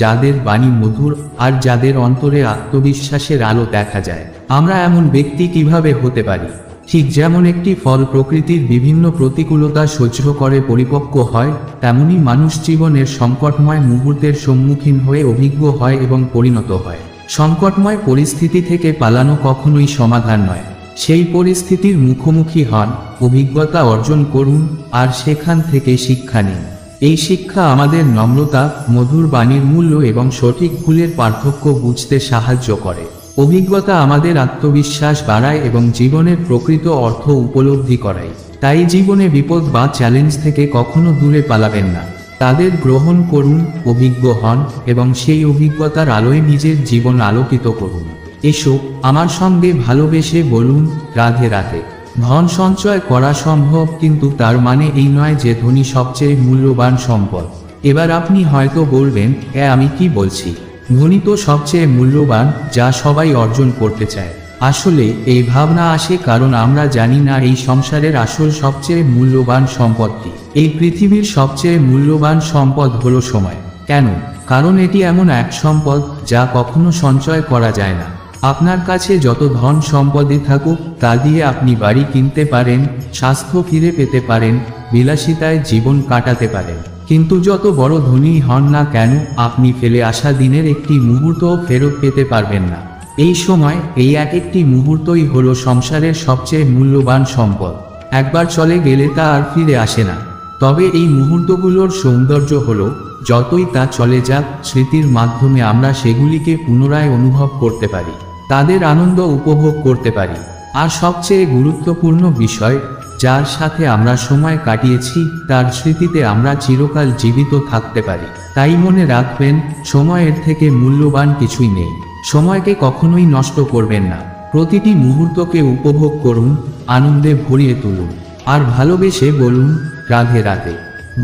যাদের বাণী মধুর, আর যাদের অন্তরে আত্মবিশ্বাসের আলো দেখা যায়। আমরা এমন ব্যক্তি কিভাবে হতে পারি? ঠিক যেমন একটি ফল প্রকৃতির বিভিন্ন প্রতিকূলতা সহ্য করে পরিপক্ক হয়, তেমনি মানুষ জীবনের সংকটময় মুহূর্তের সম্মুখীন হয়ে অভিজ্ঞ হয় এবং পরিণত হয়। সংকটময় পরিস্থিতি থেকে পালানো কখনোই সমাধান নয়। সেই পরিস্থিতির মুখোমুখি হন, অভিজ্ঞতা অর্জন করুন, আর সেখান থেকে শিক্ষা নিন। এই শিক্ষা আমাদের নম্রতা, মধুর বাণীর মূল্য এবং সঠিক ভুলের পার্থক্য বুঝতে সাহায্য করে। অভিজ্ঞতা আমাদের আত্মবিশ্বাস বাড়ায় এবং জীবনের প্রকৃত অর্থ উপলব্ধি করায়। তাই জীবনে বিপদ বা চ্যালেঞ্জ থেকে কখনো দূরে পালাবেন না। তাদের গ্রহণ করুন, অভিজ্ঞ হন এবং সেই অভিজ্ঞতার আলোয় নিজের জীবন আলোকিত করুন। এসো আমার সঙ্গে ভালোবেসে বলুন, রাধে রাধে। ধন সঞ্চয় করা সম্ভব, কিন্তু তার মানে এই নয় যে ধনী সবচেয়ে মূল্যবান সম্পদ। এবার আপনি হয়তো বলবেন, আমি কি বলছি, ধনী তো সবচেয়ে মূল্যবান, যা সবাই অর্জন করতে চায়। আসলে এই ভাবনা আসে কারণ আমরা জানি না এই সংসারের আসল সবচেয়ে মূল্যবান সম্পদটি। এই পৃথিবীর সবচেয়ে মূল্যবান সম্পদ হলো সময়। কেন? কারণ এটি এমন এক সম্পদ যা কখনো সঞ্চয় করা যায় না। আপনার কাছে যত ধন সম্পদই থাকুক, তা দিয়ে আপনি বাড়ি কিনতে পারেন, স্বাস্থ্য ফিরে পেতে পারেন, বিলাসিতায় জীবন কাটাতে পারেন, কিন্তু যত বড় ধনী হন না কেন, আপনি ফেলে আসা দিনের একটি মুহূর্তও ফেরত পেতে পারবেন না। এই সময়, এই এক একটি মুহূর্তই হলো সংসারের সবচেয়ে মূল্যবান সম্পদ। একবার চলে গেলে তা আর ফিরে আসে না। তবে এই মুহূর্তগুলোর সৌন্দর্য হলো, যতই তা চলে যাক, স্মৃতির মাধ্যমে আমরা সেগুলিকে পুনরায় অনুভব করতে পারি, তাদের আনন্দ উপভোগ করতে পারি। আর সবচেয়ে গুরুত্বপূর্ণ বিষয়, যার সাথে আমরা সময় কাটিয়েছি তার স্মৃতিতে আমরা চিরকাল জীবিত থাকতে পারি। তাই মনে রাখবেন, সময়ের থেকে মূল্যবান কিছুই নেই। সময়কে কখনোই নষ্ট করবেন না। প্রতিটি মুহূর্তকে উপভোগ করুন, আনন্দে ভরিয়ে তুলুন, আর ভালোবেসে বলুন, রাধে রাধে।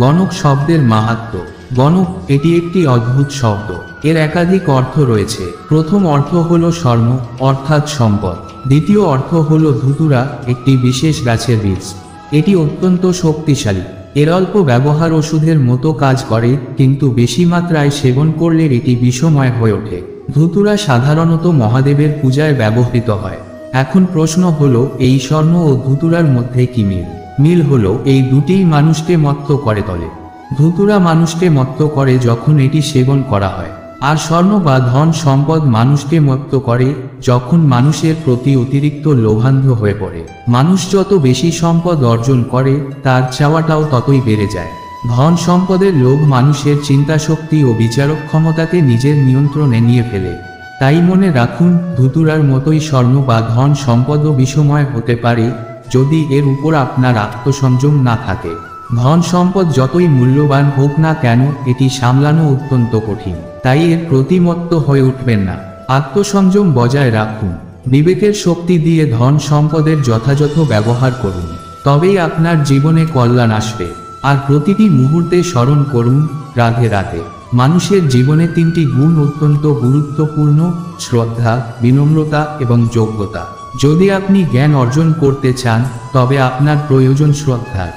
গণক শব্দের মাহাত্ম্য। গণক, এটি একটি অদ্ভুত শব্দ। এর একাধিক অর্থ রয়েছে। প্রথম অর্থ হল স্বর্ণ, অর্থাৎ সম্পদ। দ্বিতীয় অর্থ হল ধুতুরা, একটি বিশেষ গাছের বীজ। এটি অত্যন্ত শক্তিশালী। এর অল্প ব্যবহার ওষুধের মতো কাজ করে, কিন্তু বেশি মাত্রায় সেবন করলে এটি বিষময় হয়ে ওঠে। ধুতুরা সাধারণত মহাদেবের পূজায় ব্যবহৃত হয়। এখন প্রশ্ন হলো, এই স্বর্ণ ও ধুতুরার মধ্যে কি মিল? মিল হলো, এই দুটিই মানুষকে মত্ত করে তোলে। ধুতুরা মানুষকে মত্ত করে যখন এটি সেবন করা হয়, আর স্বর্ণ বা ধন সম্পদ মানুষকে মত্ত করে যখন মানুষের প্রতি অতিরিক্ত লোভান্ধ হয়ে পড়ে। মানুষ যত বেশি সম্পদ অর্জন করে, তার চাওয়াটাও ততই বেড়ে যায়। ধন সম্পদের লোভ মানুষের চিন্তাশক্তি ও বিচারক ক্ষমতাকে নিজের নিয়ন্ত্রণে নিয়ে ফেলে। তাই মনে রাখুন, ধুতুরার মতোই স্বর্ণ বা ধন সম্পদও বিষময় হতে পারে, যদি এর উপর আপনার আত্মসংযম না থাকে। ধন সম্পদ যতই মূল্যবান হোক না কেন, এটি সামলানো অত্যন্ত কঠিন। তাই এর প্রতি মত্ত হয়ে উঠবেন না। আত্মসংযম বজায় রাখুন। বিবেকের শক্তি দিয়ে ধন সম্পদের যথাযথ ব্যবহার করুন, তবেই আপনার জীবনে কল্যাণ আসবে। আর প্রতিটি মুহূর্তে স্মরণ করুন, রাধে রাধে। মানুষের জীবনে তিনটি গুণ অত্যন্ত গুরুত্বপূর্ণ: শ্রদ্ধা, বিনম্রতা এবং যোগ্যতা। যদি আপনি জ্ঞান অর্জন করতে চান, তবে আপনার প্রয়োজন শ্রদ্ধার।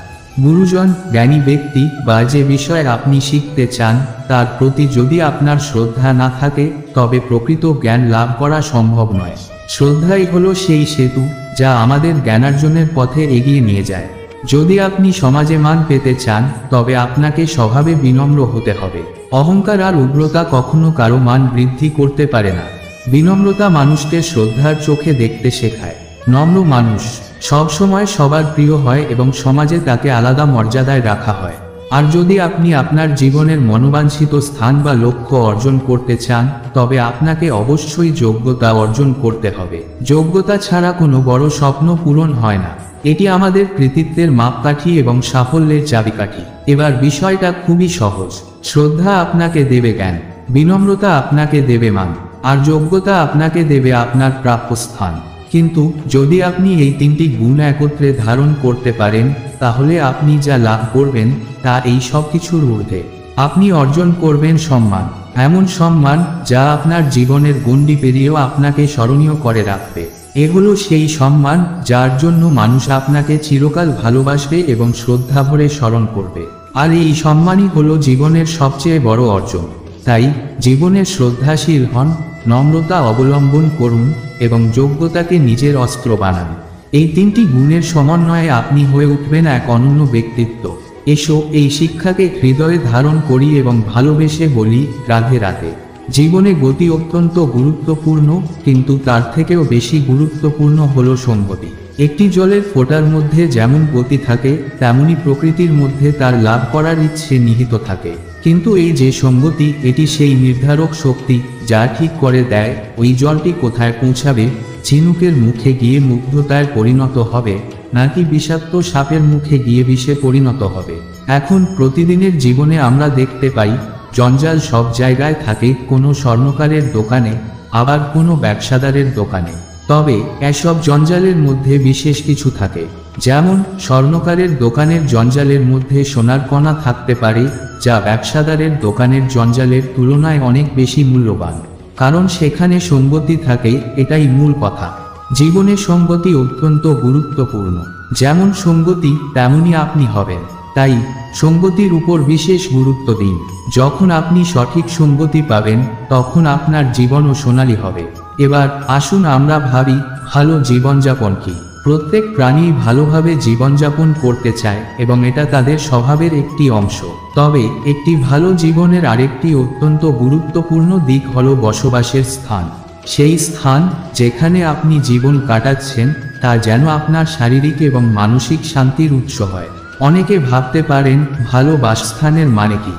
গুরুজন, জ্ঞানী ব্যক্তি বা যে বিষয়ে আপনি শিখতে চান, তার প্রতি যদি আপনার শ্রদ্ধা না থাকে, তবে প্রকৃত জ্ঞান লাভ করা সম্ভব নয়। শ্রদ্ধাই হলো সেই সেতু, যা আমাদের জ্ঞানার্জনের পথে এগিয়ে নিয়ে যায়। যদি আপনি সমাজে মান পেতে চান, তবে আপনাকে স্বভাবে বিনম্র হতে হবে। অহংকার আর উগ্রতা কখনো কারো মান বৃদ্ধি করতে পারে না। বিনম্রতা মানুষকে শ্রদ্ধার চোখে দেখতে শেখায়। নম্র মানুষ সবসময় সবার প্রিয় হয় এবং সমাজে তাকে আলাদা মর্যাদায় রাখা হয়। আর যদি আপনি আপনার জীবনের মনোবাঞ্ছিত স্থান বা লক্ষ্য অর্জন করতে চান, তবে আপনাকে অবশ্যই যোগ্যতা অর্জন করতে হবে। যোগ্যতা ছাড়া কোনো বড় স্বপ্ন পূরণ হয় না। এটি আমাদের কৃতিত্বের মাপকাঠি এবং সাফল্যের চাবিকাঠি। এবার বিষয়টা খুবই সহজ। শ্রদ্ধা আপনাকে দেবে জ্ঞান, বিনম্রতা আপনাকে দেবে মান, আর যোগ্যতা আপনাকে দেবে আপনার প্রাপ্য স্থান। কিন্তু যদি আপনি এই তিনটি গুণ একত্রে ধারণ করতে পারেন, তাহলে আপনি যা লাভ করবেন তা এই সব কিছুর ঊর্ধ্বে। আপনি অর্জন করবেন সম্মান, এমন সম্মান যা আপনার জীবনের গণ্ডি পেরিয়েও আপনাকে স্মরণীয় করে রাখবে। এগুলো সেই সম্মান যার জন্য মানুষ আপনাকে চিরকাল ভালোবাসবে এবং শ্রদ্ধা ভরে স্মরণ করবে। আর এই সম্মানই হলো জীবনের সবচেয়ে বড় অর্জন। তাই জীবনের শ্রদ্ধাশীল হন, নম্রতা অবলম্বন করুন এবং যোগ্যতাকে নিজের অস্ত্র বানান। এই তিনটি গুণের সমন্বয়ে আপনি হয়ে উঠবেন এক অনন্য ব্যক্তিত্ব। এসো এই শিক্ষাকে হৃদয়ে ধারণ করি এবং ভালোবেসে বলি, রাধে রাধে। জীবনে গতি অত্যন্ত গুরুত্বপূর্ণ, কিন্তু তার থেকেও বেশি গুরুত্বপূর্ণ হলো সংগতি। একটি জলের ফোঁটার মধ্যে যেমন গতি থাকে, তেমনি প্রকৃতির মধ্যে তার লাভ করার ইচ্ছে নিহিত থাকে। কিন্তু এই যে সঙ্গতি, এটি সেই নির্ধারক শক্তি যা ঠিক করে দেয় ওই জলটি কোথায় পৌঁছাবে, ঝিনুকের মুখে গিয়ে মুগ্ধতায় পরিণত হবে, নাকি বিষাক্ত সাপের মুখে গিয়ে বিষে পরিণত হবে। এখন প্রতিদিনের জীবনে আমরা দেখতে পাই জঞ্জাল সব জায়গায় থাকে, কোনো স্বর্ণকারের দোকানে, আবার কোনো ব্যবসাদারের দোকানে। তবে এসব জঞ্জালের মধ্যে বিশেষ কিছু থাকে, যেমন স্বর্ণকারের দোকানের জঞ্জালের মধ্যে সোনার কণা থাকতে পারে, যা ব্যবসাদারের দোকানের জঞ্জালের তুলনায় অনেক বেশি মূল্যবান, কারণ সেখানে সঙ্গতি থাকে। এটাই মূল কথা। জীবনে সঙ্গতি অত্যন্ত গুরুত্বপূর্ণ। যেমন সঙ্গতি তেমনই আপনি হবেন, তাই সঙ্গতির উপর বিশেষ গুরুত্ব দিন। যখন আপনি সঠিক সঙ্গতি পাবেন, তখন আপনার জীবনও সোনালী হবে। এবার আসুন আমরা ভাবি, ভালো জীবনযাপন কি? প্রত্যেক প্রাণী ভালোভাবে জীবনযাপন করতে চায় এবং এটা তাদের স্বভাবের একটি অংশ। তবে একটি ভালো জীবনের আরেকটি অত্যন্ত গুরুত্বপূর্ণ দিক হলো বসবাসের স্থান। সেই স্থান যেখানে আপনি জীবন কাটাচ্ছেন তা যেন আপনার শারীরিক এবং মানসিক শান্তির উৎস হয়। অনেকে ভাবতে পারেন ভালো বাসস্থানের মানে কি?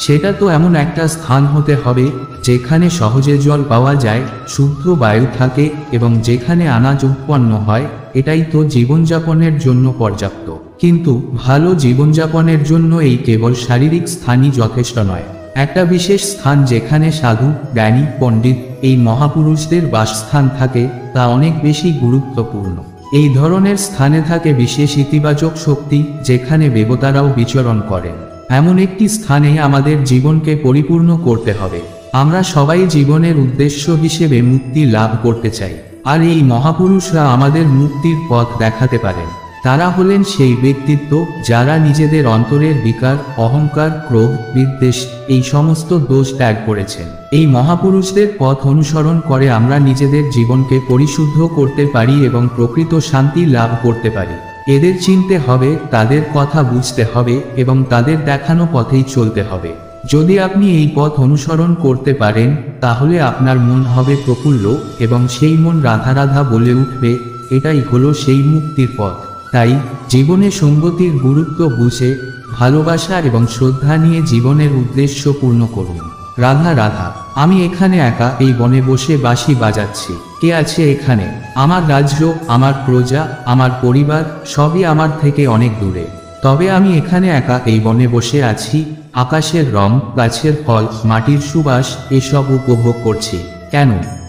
সেটা তো এমন একটা স্থান হতে হবে যেখানে সহজে জল পাওয়া যায়, শুদ্ধ বায়ু থাকে এবং যেখানে আনাজ উৎপন্ন হয়। এটাই তো জীবনযাপনের জন্য পর্যাপ্ত। কিন্তু ভালো জীবনযাপনের জন্য এই কেবল শারীরিক স্থানই যথেষ্ট নয়। একটা বিশেষ স্থান যেখানে সাধু, জ্ঞানী, পণ্ডিত, এই মহাপুরুষদের বাসস্থান থাকে, তা অনেক বেশি গুরুত্বপূর্ণ। এই ধরনের স্থানে থাকে বিশেষ ইতিবাচক শক্তি, যেখানে দেবতারাও বিচরণ করেন। এমন একটি স্থানে আমাদের জীবনকে পরিপূর্ণ করতে হবে। আমরা সবাই জীবনের উদ্দেশ্য হিসেবে মুক্তি লাভ করতে চাই, আর এই মহাপুরুষরা আমাদের মুক্তির পথ দেখাতে পারেন। তারা হলেন সেই ব্যক্তিত্ব যারা নিজেদের অন্তরের বিকার, অহংকার, ক্রোধ, বিদ্বেষ এই সমস্ত দোষ ত্যাগ করেছেন। এই মহাপুরুষদের পথ অনুসরণ করে আমরা নিজেদের জীবনকে পরিশুদ্ধ করতে পারি এবং প্রকৃত শান্তি লাভ করতে পারি। এদের চিনতে হবে, তাদের কথা বুঝতে হবে এবং তাদের দেখানো পথেই চলতে হবে। যদি আপনি এই পথ অনুসরণ করতে পারেন, তাহলে আপনার মন হবে প্রফুল্ল এবং সেই মন রাধা রাধা বলে উঠবে। এটাই হলো সেই মুক্তির পথ। তাই জীবনে সঙ্গতির গুরুত্ব বুঝে ভালোবাসা এবং শ্রদ্ধা নিয়ে জীবনের উদ্দেশ্য পূর্ণ করুন। রাধা রাধা। আমি এখানে একা এই বনে বসে বাঁশি বাজাচ্ছি। কে আছে এখানে? আমার রাজ্য, আমার প্রজা, আমার পরিবার সবই আমার থেকে অনেক দূরে। তবে আমি এখানে একা এই বনে বসে আছি। আকাশের রং, গাছের ফল, মাটির সুবাস এসব উপভোগ করছি।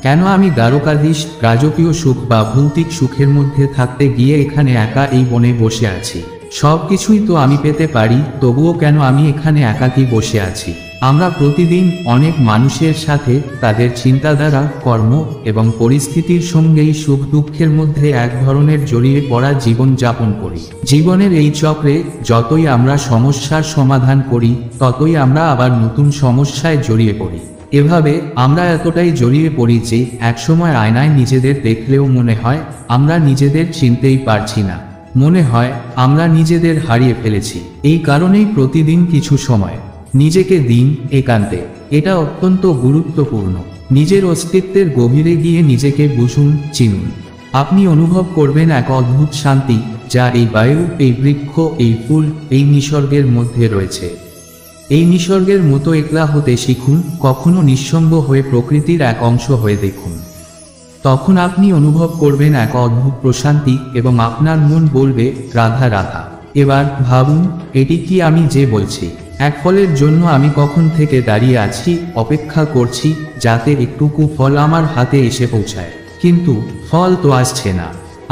কেন আমি দ্বারকাধীশ, রাজকীয় সুখ বা ভৌতিক সুখের মধ্যে থাকতে গিয়ে এখানে একা এই বনে বসে আছি? সব কিছুই তো আমি পেতে পারি, তবুও কেন আমি এখানে একাকী বসে আছি? আমরা প্রতিদিন অনেক মানুষের সাথে তাদের চিন্তাধারা, কর্ম এবং পরিস্থিতির সঙ্গেই সুখ দুঃখের মধ্যে এক ধরনের জড়িয়ে পড়া জীবন যাপন করি। জীবনের এই চক্রে যতই আমরা সমস্যার সমাধান করি, ততই আমরা আবার নতুন সমস্যায় জড়িয়ে পড়ি। এভাবে আমরা এতটাই জড়িয়ে পড়ি যে একসময় আয়নায় নিজেদের দেখলেও মনে হয় আমরা নিজেদের চিনতেই পারছি না। মনে হয় আমরা নিজেদের হারিয়ে ফেলেছি। এই কারণেই প্রতিদিন কিছু সময় নিজেকে দিন একান্তে। এটা অত্যন্ত গুরুত্বপূর্ণ। নিজের অস্তিত্বের গভীরে গিয়ে নিজেকে বুঝুন, চিনুন। আপনি অনুভব করবেন এক অদ্ভুত শান্তি, যা এই বায়ু, এই বৃক্ষ, এই ফুল, এই নিসর্গের মধ্যে রয়েছে। এই নিসর্গের মতো একলা হতে শিখুন, কখনো নিঃসঙ্গ হয়ে প্রকৃতির এক অংশ হয়ে দেখুন। তখন আপনি অনুভব করবেন এক অদ্ভুত প্রশান্তি এবং আপনার মন বলবে রাধা রাধা। এবার ভাবুন, এটি কি আমি যে বলছি? এক ফলের জন্য আমি কখন থেকে দাঁড়িয়ে আছি, অপেক্ষা করছি যাতে একটুকু ফল আমার হাতে এসে পৌঁছায়, কিন্তু ফল তো আসছে না।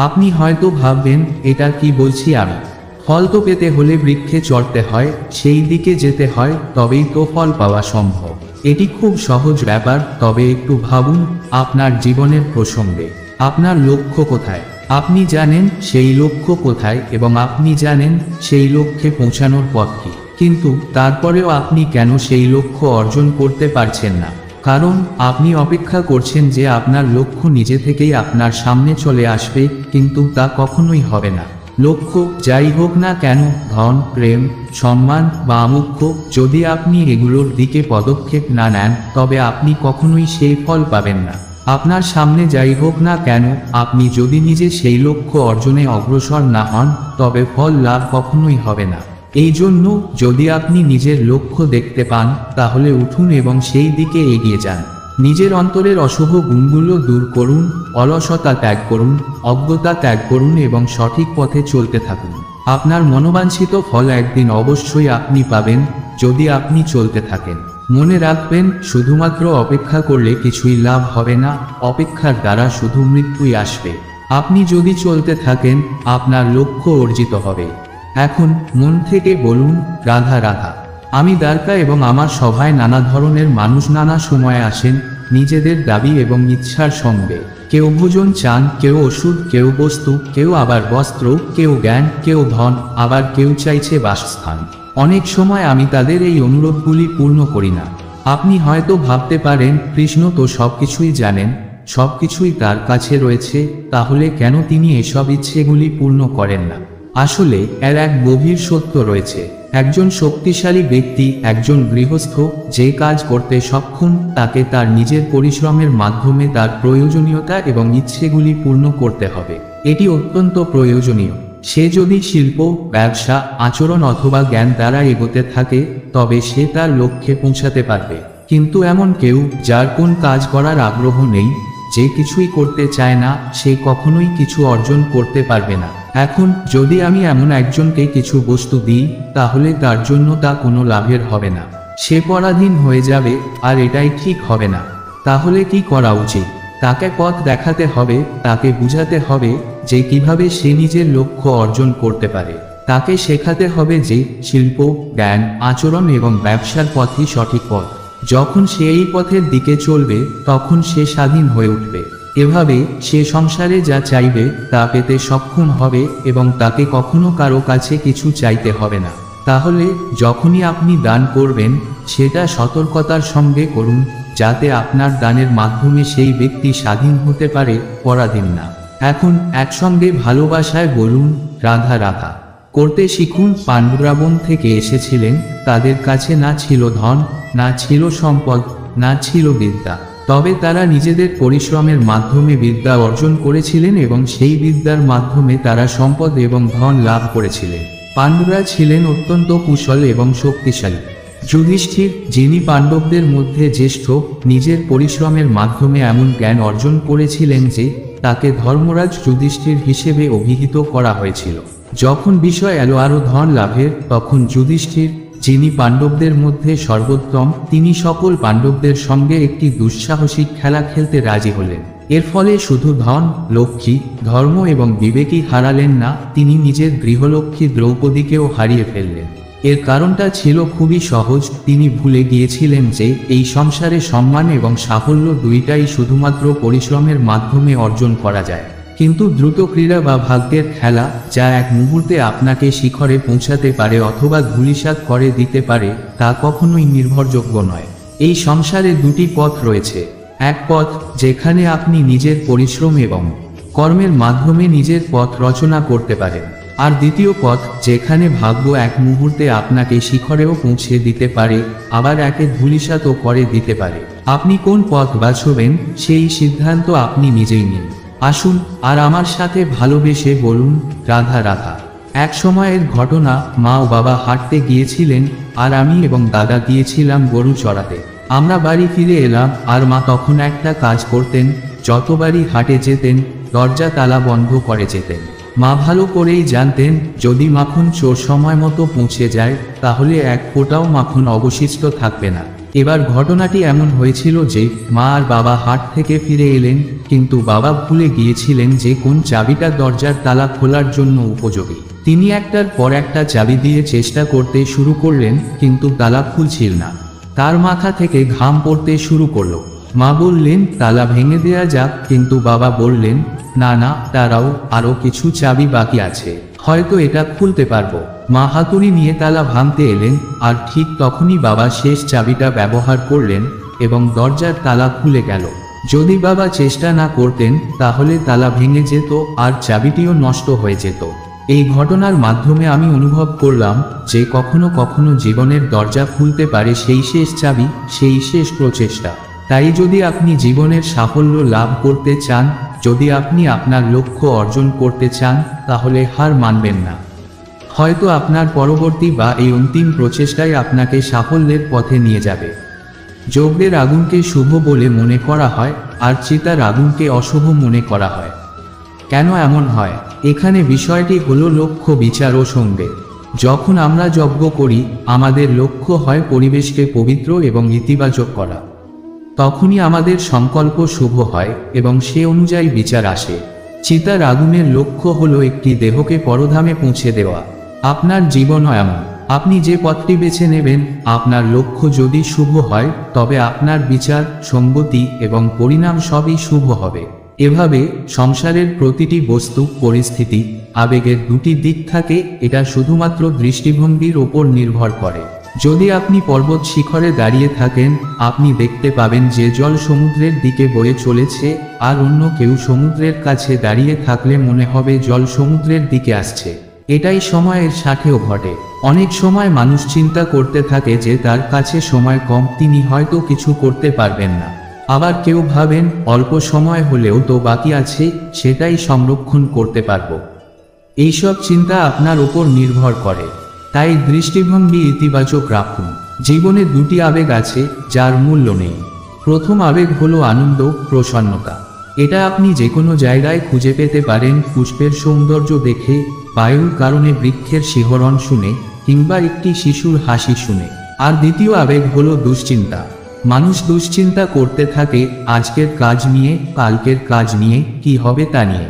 আপনি হয়তো ভাববেন, এটা কি বলছি আমি? ফল তো পেতে হলে বৃক্ষে চড়তে হয়, সেই দিকে যেতে হয়, তবেই তো ফল পাওয়া সম্ভব। এটি খুব সহজ ব্যাপার। তবে একটু ভাবুন আপনার জীবনের প্রসঙ্গে। আপনার লক্ষ্য কোথায়? আপনি জানেন সেই লক্ষ্য কোথায় এবং আপনি জানেন সেই লক্ষ্যে পৌঁছানোর পথ কি, কিন্তু তারপরেও আপনি কেন সেই লক্ষ্য অর্জন করতে পারছেন না? কারণ আপনি অপেক্ষা করছেন যে আপনার লক্ষ্য নিজে থেকেই আপনার সামনে চলে আসবে, কিন্তু তা কখনোই হবে না। লক্ষ্য যাই হোক না কেন, ধন, প্রেম, সম্মান বা মুখ্য, যদি আপনি এগুলোর দিকে পদক্ষেপ না নেন, তবে আপনি কখনোই সেই ফল পাবেন না। আপনার সামনে যাই হোক না কেন, আপনি যদি নিজে সেই লক্ষ্য অর্জনে অগ্রসর না হন, তবে ফল লাভ কখনোই হবে না। এই জন্য যদি আপনি নিজের লক্ষ্য দেখতে পান, তাহলে উঠুন এবং সেই দিকে এগিয়ে যান। নিজের অন্তরের অশুভ গুণগুলো দূর করুন, অলসতা ত্যাগ করুন, অজ্ঞতা ত্যাগ করুন এবং সঠিক পথে চলতে থাকুন। আপনার মনোবাঞ্ছিত ফল একদিন অবশ্যই আপনি পাবেন, যদি আপনি চলতে থাকেন। মনে রাখবেন, শুধুমাত্র অপেক্ষা করলে কিছুই লাভ হবে না, অপেক্ষার দ্বারা শুধু মৃত্যুই আসবে। আপনি যদি চলতে থাকেন, আপনার লক্ষ্য অর্জিত হবে। এখন মন থেকে বলুন, রাধা রাধা। আমি দ্বারকা এবং আমার সভায় নানা ধরনের মানুষ নানা সময়ে আসেন, নিজেদের দাবি এবং ইচ্ছার সঙ্গে। কেউ ভোজন চান, কেউ ওষুধ, কেউ বস্তু, কেউ আবার বস্ত্র, কেউ জ্ঞান, কেউ ধন, আবার কেউ চাইছে বাসস্থান। অনেক সময় আমি তাদের এই অনুরোধগুলি পূর্ণ করি না। আপনি হয়তো ভাবতে পারেন, কৃষ্ণ তো সবকিছুই জানেন, সবকিছুই তার কাছে রয়েছে, তাহলে কেন তিনি এসব ইচ্ছেগুলি পূর্ণ করেন না? আসলে এর এক গভীর সত্য রয়েছে। একজন শক্তিশালী ব্যক্তি, একজন গৃহস্থ যে কাজ করতে সক্ষম, তাকে তার নিজের পরিশ্রমের মাধ্যমে তার প্রয়োজনীয়তা এবং ইচ্ছেগুলি পূর্ণ করতে হবে। এটি অত্যন্ত প্রয়োজনীয়। সে যদি শিল্প, ব্যবসা, আচরণ অথবা জ্ঞান দ্বারা এগোতে থাকে, তবে সে তার লক্ষ্যে পৌঁছাতে পারবে। কিন্তু এমন কেউ যার কোন কাজ করার আগ্রহ নেই, যে কিছুই করতে চায় না, সে কখনোই কিছু অর্জন করতে পারবে না। এখন যদি আমি এমন একজনকে কিছু বস্তু দিই, তাহলে তার জন্য তা কোনো লাভের হবে না। সে পরাধীন হয়ে যাবে, আর এটাই ঠিক হবে না। তাহলে কি করা উচিত? তাকে পথ দেখাতে হবে, তাকে বুঝাতে হবে যে কিভাবে সে নিজের লক্ষ্য অর্জন করতে পারে। তাকে শেখাতে হবে যে শিল্প, জ্ঞান, আচরণ এবং ব্যবসার পথই সঠিক পথ। যখন সে এই পথের দিকে চলবে, তখন সে স্বাধীন হয়ে উঠবে। এভাবে সে সংসারে যা চাইবে তা পেতে সক্ষম হবে এবং তাকে কখনো কারো কাছে কিছু চাইতে হবে না। তাহলে যখনই আপনি দান করবেন, সেটা সতর্কতার সঙ্গে করুন, যাতে আপনার দানের মাধ্যমে সেই ব্যক্তি স্বাধীন হতে পারে, পরাধীন না। এখন একসঙ্গে ভালোবাসায় বলুন, রাধা রাধা। করতে শিখুন। পাণ্ডুরা বন থেকে এসেছিলেন, তাদের কাছে না ছিল ধন, না ছিল সম্পদ, না ছিল বিদ্যা। তবে তারা নিজেদের পরিশ্রমের মাধ্যমে বিদ্যা অর্জন করেছিলেন এবং সেই বিদ্যার মাধ্যমে তারা সম্পদ এবং ধন লাভ করেছিলেন। পাণ্ডুরা ছিলেন অত্যন্ত কুশল এবং শক্তিশালী। যুধিষ্ঠির, যিনি পাণ্ডবদের মধ্যে জ্যেষ্ঠ, নিজের পরিশ্রমের মাধ্যমে এমন জ্ঞান অর্জন করেছিলেন যে তাকে ধর্মরাজ যুধিষ্ঠির হিসেবে অভিহিত করা হয়েছিল। যখন বিষয় এলো আরও ধন লাভের, তখন যুধিষ্ঠির, যিনি পাণ্ডবদের মধ্যে সর্বোত্তম, তিনি সকল পাণ্ডবদের সঙ্গে একটি দুঃসাহসিক খেলা খেলতে রাজি হলেন। এর ফলে শুধু ধন, লক্ষ্মী, ধর্ম এবং বিবেকই হারালেন না, তিনি নিজের গৃহলক্ষ্মী দ্রৌপদীকেও হারিয়ে ফেললেন। এর কারণটা ছিল খুবই সহজ। তিনি ভুলে গিয়েছিলেন যে এই সংসারে সম্মান এবং সাফল্য দুইটাই শুধুমাত্র পরিশ্রমের মাধ্যমে অর্জন করা যায়। কিন্তু দ্রুত ক্রীড়া বা ভাগ্যের খেলা, যা এক মুহূর্তে আপনাকে শিখরে পৌঁছাতে পারে অথবা ধূলিসাৎ করে দিতে পারে, তা কখনোই নির্ভরযোগ্য নয়। এই সংসারে দুটি পথ রয়েছে। এক পথ যেখানে আপনি নিজের পরিশ্রম এবং কর্মের মাধ্যমে নিজের পথ রচনা করতে পারেন, আর দ্বিতীয় পথ যেখানে ভাগ্য এক মুহূর্তে আপনাকে শিখরেও পৌঁছে দিতে পারে, আবার একে ধূলিসাৎও করে দিতে পারে। আপনি কোন পথ বাছবেন, সেই সিদ্ধান্ত আপনি নিজেই নিন। আসুন আর আমার সাথে ভালোবেসে বলুন, রাধা রাধা। এক সময়ের ঘটনা, মা ও বাবা হাঁটতে গিয়েছিলেন, আর আমি এবং দাদা গিয়েছিলাম গরু চড়াতে। আমরা বাড়ি ফিরে এলাম, আর মা তখন একটা কাজ করতেন। যতবারই হাটে যেতেন, দরজা তালা বন্ধ করে যেতেন। মা ভালো করেই জানতেন, যদি মাখন চোর সময় মতো পৌঁছে যায়, তাহলে এক ফোঁটাও মাখন অবশিষ্ট থাকবে না। এবার ঘটনাটি এমন হয়েছিল যে মা আর বাবা হাট থেকে ফিরে এলেন, কিন্তু বাবা ভুলে গিয়েছিলেন যে কোন চাবিটা দরজার তালা খোলার জন্য উপযোগী। তিনি একটার পর একটা চাবি দিয়ে চেষ্টা করতে শুরু করলেন, কিন্তু তালা খুলছিল না। তার মাথা থেকে ঘাম পড়তে শুরু করলো। মা বললেন, তালা ভেঙে দেয়া যাক, কিন্তু বাবা বললেন, না না, তারাও আরও কিছু চাবি বাকি আছে, হয়তো এটা খুলতে পারবো। মা হাতুড়ি নিয়ে তালা ভাঙতে এলেন, আর ঠিক তখনই বাবা শেষ চাবিটা ব্যবহার করলেন এবং দরজার তালা খুলে গেল। যদি বাবা চেষ্টা না করতেন, তাহলে তালা ভেঙে যেত আর চাবিটিও নষ্ট হয়ে যেত। এই ঘটনার মাধ্যমে আমি অনুভব করলাম যে কখনো কখনো জীবনের দরজা খুলতে পারে সেই শেষ চাবি, সেই শেষ প্রচেষ্টা। তাই যদি আপনি জীবনের সাফল্য লাভ করতে চান, যদি আপনি আপনার লক্ষ্য অর্জন করতে চান, তাহলে হার মানবেন না। হয়তো আপনার পরবর্তী বা এই অন্তিম প্রচেষ্টাই আপনাকে সাফল্যের পথে নিয়ে যাবে। যজ্ঞের আগুনকে শুভ বলে মনে করা হয়, আর চিতার আগুনকে অশুভ মনে করা হয়। কেন এমন হয়? এখানে বিষয়টি হলো লক্ষ্য, বিচার ও সঙ্গে। যখন আমরা যজ্ঞ করি, আমাদের লক্ষ্য হয় পরিবেশকে পবিত্র এবং ইতিবাচক করা। তখনই আমাদের সংকল্প শুভ হয় এবং সে অনুযায়ী বিচার আসে। চিতার আগুনের লক্ষ্য হলো একটি দেহকে পরধামে পৌঁছে দেওয়া। আপনার জীবনও এমন। আপনি যে পথটি বেছে নেবেন, আপনার লক্ষ্য যদি শুভ হয়, তবে আপনার বিচার, সঙ্গতি এবং পরিণাম সবই শুভ হবে। এভাবে সংসারের প্রতিটি বস্তু, পরিস্থিতি, আবেগের দুটি দিক থাকে। এটা শুধুমাত্র দৃষ্টিভঙ্গির ওপর নির্ভর করে। যদি আপনি পর্বত শিখরে দাঁড়িয়ে থাকেন, আপনি দেখতে পাবেন যে জল সমুদ্রের দিকে বয়ে চলেছে, আর অন্য কেউ সমুদ্রের কাছে দাঁড়িয়ে থাকলে মনে হবে জল সমুদ্রের দিকে আসছে। এটাই সময়ের সাথেও ঘটে। অনেক সময় মানুষ চিন্তা করতে থাকে যে তার কাছে সময় কম, তিনি হয়তো কিছু করতে পারবেন না। আবার কেউ ভাবেন অল্প সময় হলেও তো বাকি আছে, সেটাই সংরক্ষণ করতে পারব। এইসব চিন্তা আপনার উপর নির্ভর করে। তাই দৃষ্টিভঙ্গি ইতিবাচক রাখুন। জীবনে দুটি আবেগ আছে যার মূল্য নেই। প্রথম আবেগ হলো আনন্দ, প্রসন্নতা। এটা আপনি যে কোনো জায়গায় খুঁজে পেতে পারেন, পুষ্পের সৌন্দর্য দেখে, বায়ুর কারণে বৃক্ষের শিহরণ শুনে, কিংবা একটি শিশুর হাসি শুনে। আর দ্বিতীয় আবেগ হলো দুশ্চিন্তা। মানুষ দুশ্চিন্তা করতে থাকে আজকের কাজ নিয়ে, কালকের কাজ নিয়ে, কি হবে তা নিয়ে।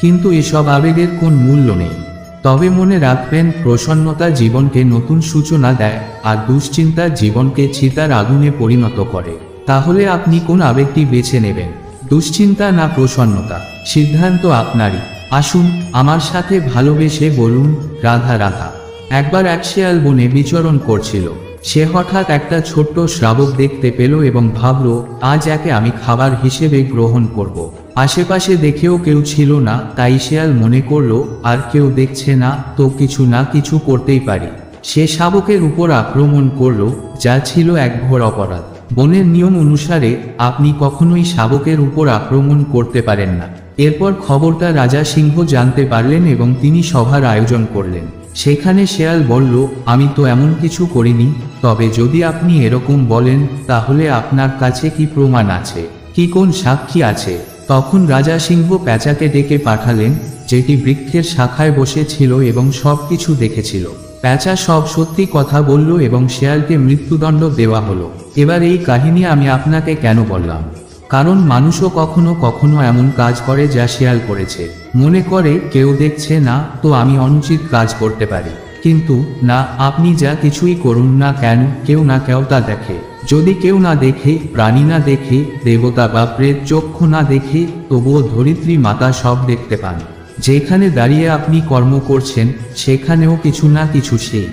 কিন্তু এসব আবেগের কোন মূল্য নেই। তবে মনে রাখবেন, প্রসন্নতা জীবনকে নতুন সূচনা দেয়, আর দুশ্চিন্তা জীবনকে চিতার আগুনে পরিণত করে। তাহলে আপনি কোন আবেগটি বেছে নেবেন? দুশ্চিন্তা না প্রসন্নতা? সিদ্ধান্ত আপনারই। আসুন আমার সাথে ভালোবেসে বলুন, রাধা রাধা। একবার এক শেয়াল বনে বিচরণ করছিল। সে হঠাৎ একটা ছোট্ট শাবক দেখতে পেল এবং ভাবল, আজ একে আমি খাবার হিসেবে গ্রহণ করব। আশেপাশে দেখেও কেউ ছিল না, তাই শেয়াল মনে করল, আর কেউ দেখছে না তো কিছু না কিছু করতেই পারি। সে শাবকের উপর আক্রমণ করল, যা ছিল এক ঘোর অপরাধ। বনের নিয়ম অনুসারে আপনি কখনোই শাবকের উপর আক্রমণ করতে পারেন না। এরপর খবরটা রাজা সিংহ জানতে পারলেন এবং তিনি সভার আয়োজন করলেন। সেখানে শেয়াল বলল, আমি তো এমন কিছু করিনি, তবে যদি আপনি এরকম বলেন, তাহলে আপনার কাছে কি প্রমাণ আছে, কি কোন সাক্ষী আছে? তখন রাজা সিংহ পেঁচাকে ডেকে পাঠালেন, যেটি বৃক্ষের শাখায় বসেছিল এবং সব কিছু দেখেছিল। পেঁচা সব সত্যি কথা বলল এবং শেয়ালকে মৃত্যুদণ্ড দেওয়া হলো। এবার এই কাহিনী আমি আপনাকে কেন বললাম? কারণ মানুষও কখনো কখনো এমন কাজ করে যা শেয়াল করেছে। মনে করে কেউ দেখছে না, তো আমি অনুচিত কাজ করতে পারি। কিন্তু না, আপনি যা কিছুই করুন না কেন, কেউ না কেউ তা দেখে। যদি কেউ না দেখে, প্রাণী না দেখে, দেবতা বা প্রেত চক্ষু না দেখে, তবুও ধরিত্রী মাতা সব দেখতে পান। যেখানে দাঁড়িয়ে আপনি কর্ম করছেন, সেখানেও কিছু না কিছু সেই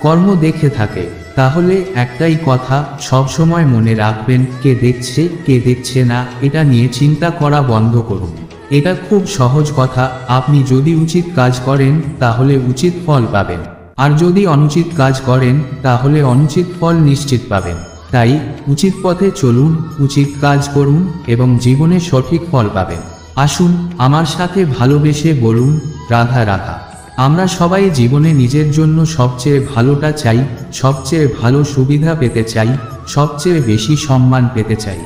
কর্ম দেখে থাকে। তাহলে একটাই কথা সব সময় মনে রাখবেন, কে দেখছে কে দেখছে না, এটা নিয়ে চিন্তা করা বন্ধ করুন। এটা খুব সহজ কথা। আপনি যদি উচিত কাজ করেন, তাহলে উচিত ফল পাবেন, আর যদি অনুচিত কাজ করেন, তাহলে অনুচিত ফল নিশ্চিত পাবেন। তাই উচিত পথে চলুন, উচিত কাজ করুন এবং জীবনে সঠিক ফল পাবেন। আসুন আমার সাথে ভালোবেসে বলুন, রাধা রাধা। আমরা সবাই জীবনে নিজের জন্য সবচেয়ে ভালোটা চাই, সবচেয়ে ভালো সুবিধা পেতে চাই, সবচেয়ে বেশি সম্মান পেতে চাই।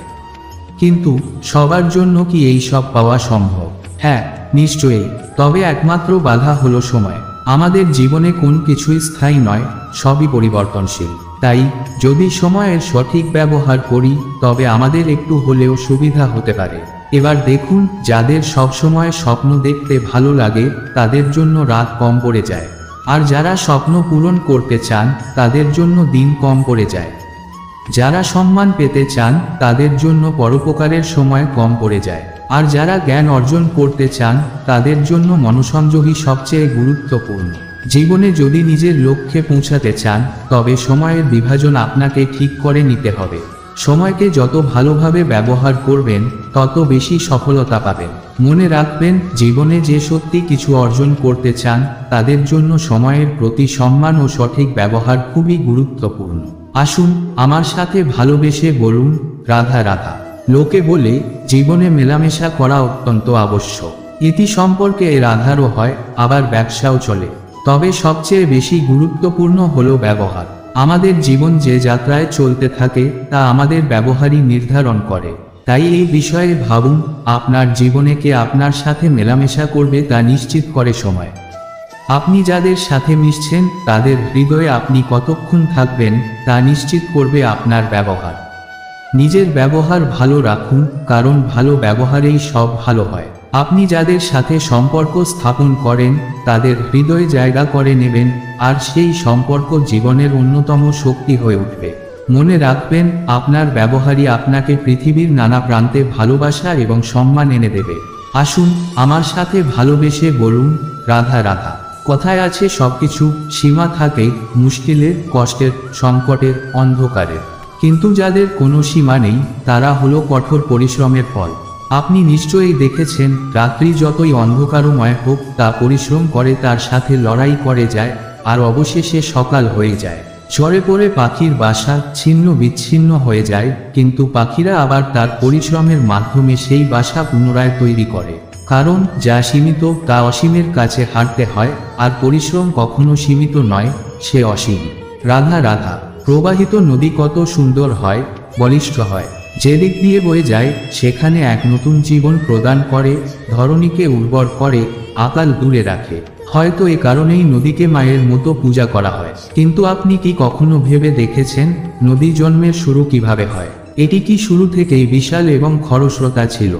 কিন্তু সবার জন্য কি এই সব পাওয়া সম্ভব? হ্যাঁ, নিশ্চয়ই। তবে একমাত্র বাধা হলো সময়। আমাদের জীবনে কোন কিছুই স্থায়ী নয়, সবই পরিবর্তনশীল। তাই যদি সময়ের সঠিক ব্যবহার করি, তবে আমাদের একটু হলেও সুবিধা হতে পারে। এবার দেখুন, যাদের সবসময় স্বপ্ন দেখতে ভালো লাগে, তাদের জন্য রাত কম পড়ে যায়। আর যারা স্বপ্ন পূরণ করতে চান, তাদের জন্য দিন কম পড়ে যায়। যারা সম্মান পেতে চান, তাদের জন্য পরোপকারের সময় কম পড়ে যায়। আর যারা জ্ঞান অর্জন করতে চান, তাদের জন্য মনোসংযোগই সবচেয়ে গুরুত্বপূর্ণ। জীবনে যদি নিজের লক্ষ্যে পৌঁছাতে চান, তবে সময়ের বিভাজন আপনাকে ঠিক করে নিতে হবে। সময়কে যত ভালোভাবে ব্যবহার করবেন, তত বেশি সফলতা পাবেন। মনে রাখবেন, জীবনে যে সত্যি কিছু অর্জন করতে চান, তাদের জন্য সময়ের প্রতি সম্মান ও সঠিক ব্যবহার খুবই গুরুত্বপূর্ণ। আসুন আমার সাথে ভালোবেসে বলুন, রাধা রাধা। লোকে বলে জীবনে মেলামেশা করা অত্যন্ত আবশ্যক। ইতি সম্পর্কে এর আধারও হয়, আবার ব্যবসাও চলে। তবে সবচেয়ে বেশি গুরুত্বপূর্ণ হলো ব্যবহার। আমাদের জীবন যে যাত্রায় চলতে থাকে তা আমাদের ব্যবহারই নির্ধারণ করে। তাই এই বিষয়ে ভাবুন, আপনার জীবনে কে আপনার সাথে মেলামেশা করবে তা নিশ্চিত করে সময়। আপনি যাদের সাথে মিশছেন তাদের হৃদয়ে আপনি কতক্ষণ থাকবেন তা নিশ্চিত করবে আপনার ব্যবহার। নিজের ব্যবহার ভালো রাখুন, কারণ ভালো ব্যবহারেই সব ভালো হয়। আপনি যাদের সাথে সম্পর্ক স্থাপন করেন তাদের হৃদয়ে জায়গা করে নেবেন, আর সেই সম্পর্ক জীবনের অন্যতম শক্তি হয়ে উঠবে। মনে রাখবেন, আপনার ব্যবহারই আপনাকে পৃথিবীর নানা প্রান্তে ভালোবাসা এবং সম্মান এনে দেবে। আসুন আমার সাথে ভালোবেসে বলুন, রাধা রাধা। কথায় আছে সবকিছু সীমা থাকে, মুশকিলের, কষ্টের, সংকটের, অন্ধকারের, কিন্তু যাদের কোনো সীমা নেই তারা হলো কঠোর পরিশ্রমের ফল। আপনি নিশ্চয়ই দেখেছেন, রাত্রি যতই অন্ধকারময় হোক তা পরিশ্রম করে তার সাথে লড়াই করে যায়, আর অবশেষে সকাল হয়ে যায়। ঝড়ে পড়ে পাখির বাসা ছিন্ন বিচ্ছিন্ন হয়ে যায়, কিন্তু পাখিরা আবার তার পরিশ্রমের মাধ্যমে সেই বাসা পুনরায় তৈরি করে। কারণ যা সীমিত তা অসীমের কাছে হারতে হয়, আর পরিশ্রম কখনো সীমিত নয়, সে অসীম। রাধা রাধা। প্রবাহিত নদী কত সুন্দর হয়, বলিষ্ঠ হয়। যেদিক দিয়ে বয়ে যায় সেখানে এক নতুন জীবন প্রদান করে, ধরণীকে উর্বর করে, আকাল দূরে রাখে। হয়তো এ কারণেই নদীকে মায়ের মতো পূজা করা হয়। কিন্তু আপনি কি কখনো ভেবে দেখেছেন নদী জন্মের শুরু কিভাবে হয়? এটি কি শুরু থেকেই বিশাল এবং খরস্রোতা ছিল?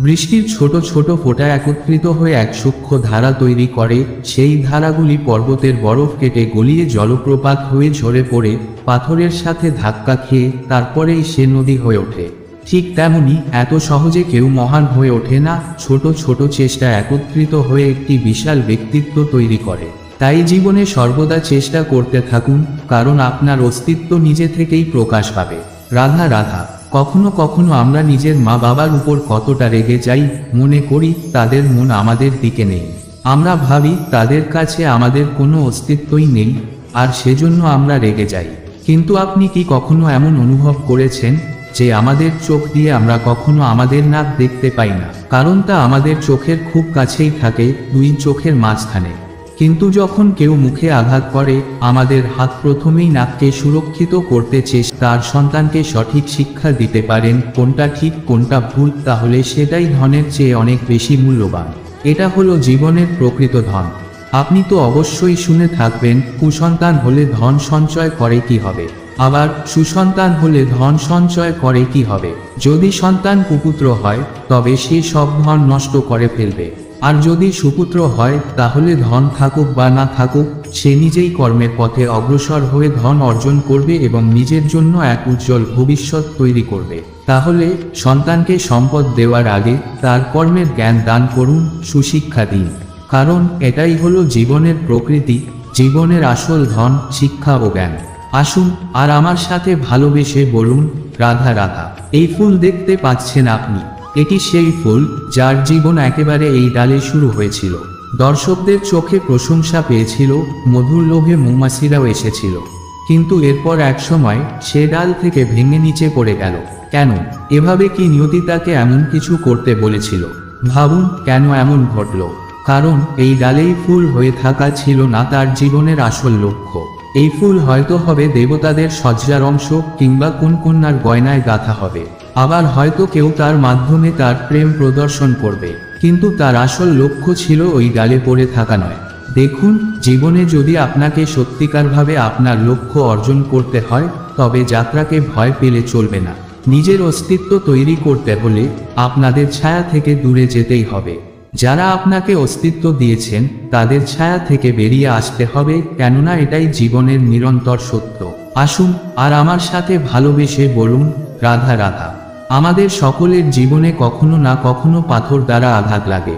বৃষ্টির ছোট ছোট ফোঁটা একত্রিত হয়ে এক সূক্ষ্ম ধারা তৈরি করে, সেই ধারাগুলি পর্বতের বরফ কেটে গলিয়ে জলপ্রপাত হয়ে ঝরে পড়ে পাথরের সাথে ধাক্কা খেয়ে তারপরেই সে নদী হয়ে ওঠে। ঠিক তেমনি এত সহজে কেউ মহান হয়ে ওঠে না, ছোট ছোট চেষ্টা একত্রিত হয়ে একটি বিশাল ব্যক্তিত্ব তৈরি করে। তাই জীবনে সর্বদা চেষ্টা করতে থাকুন, কারণ আপনার অস্তিত্ব নিজে থেকেই প্রকাশ পাবে। রাধা রাধা। কখনো কখনো আমরা নিজের মা বাবার উপর কতটা রেগে যাই, মনে করি তাদের মন আমাদের দিকে নেই। আমরা ভাবি তাদের কাছে আমাদের কোনো অস্তিত্বই নেই, আর সেজন্য আমরা রেগে যাই। কিন্তু আপনি কি কখনো এমন অনুভব করেছেন যে আমাদের চোখ দিয়ে আমরা কখনো আমাদের নাক দেখতে পাই না, কারণ তা আমাদের চোখের খুব কাছেই থাকে, দুই চোখের মাঝখানে। কিন্তু যখন কেউ মুখে আঘাত করে আমাদের হাত প্রথমেই নাককে সুরক্ষিত করতে চেষ্টা তার সন্তানকে সঠিক শিক্ষা দিতে পারেন কোনটা ঠিক কোনটা ভুল, তাহলে সেটাই ধনের চেয়ে অনেক বেশি মূল্যবান। এটা হলো জীবনের প্রকৃত ধন। আপনি তো অবশ্যই শুনে থাকবেন, কুসন্তান হলে ধন সঞ্চয় করে কি হবে, আবার সুসন্তান হলে ধন সঞ্চয় করে কি হবে। যদি সন্তান কুপুত্র হয় তবে সে সব ধন নষ্ট করে ফেলবে, আর যদি সুপুত্র হয় তাহলে ধন থাকুক বা না থাকুক সে নিজেই কর্মের পথে অগ্রসর হয়ে ধন অর্জন করবে এবং নিজের জন্য এক উজ্জ্বল ভবিষ্যৎ তৈরি করবে। তাহলে সন্তানকে সম্পদ দেওয়ার আগে তার কর্মের জ্ঞান দান করুন, সুশিক্ষা দিন, কারণ এটাই হলো জীবনের প্রকৃতি, জীবনের আসল ধন, শিক্ষা ও জ্ঞান। আসুন আর আমার সাথে ভালোবেসে বলুন, রাধা রাধা। এই ফুল দেখতে পাচ্ছেন আপনি, এটি সেই ফুল যার জীবন একেবারে এই ডালে শুরু হয়েছিল। দর্শকদের চোখে প্রশংসা পেয়েছিল, মধুর লোভে মৌমাছিরাও এসেছিল, কিন্তু এরপর এক সময় সে ডাল থেকে ভেঙে নিচে পড়ে গেল। কেন? এভাবে কি নিয়তি তাকে এমন কিছু করতে বলেছিল? ভাবুন কেন এমন ঘটল। কারণ এই ডালেই ফুল হয়ে থাকা ছিল না তার জীবনের আসল লক্ষ্য। এই ফুল হয়তো হবে দেবতাদের সজ্জার অংশ, কিংবা কোন কন্যার গয়নায় গাঁথা হবে, আবার হয়তো কেউ তার মাধ্যমে তার প্রেম প্রদর্শন করবে, কিন্তু তার আসল লক্ষ্য ছিল ওই ডালে পড়ে থাকা নয়। দেখুন, জীবনে যদি আপনাকে সত্যিকারভাবে আপনার লক্ষ্য অর্জন করতে হয় তবে যাত্রাকে ভয় পেলে চলবে না। নিজের অস্তিত্ব তৈরি করতে হলে আপনাদের ছায়া থেকে দূরে যেতেই হবে। যারা আপনাকে অস্তিত্ব দিয়েছেন তাদের ছায়া থেকে বেরিয়ে আসতে হবে, কেননা এটাই জীবনের নিরন্তর সত্য। আসুন আর আমার সাথে ভালোবেসে বলুন, রাধা রাধা। আমাদের সকলের জীবনে কখনো না কখনো পাথর দ্বারা আঘাত লাগে।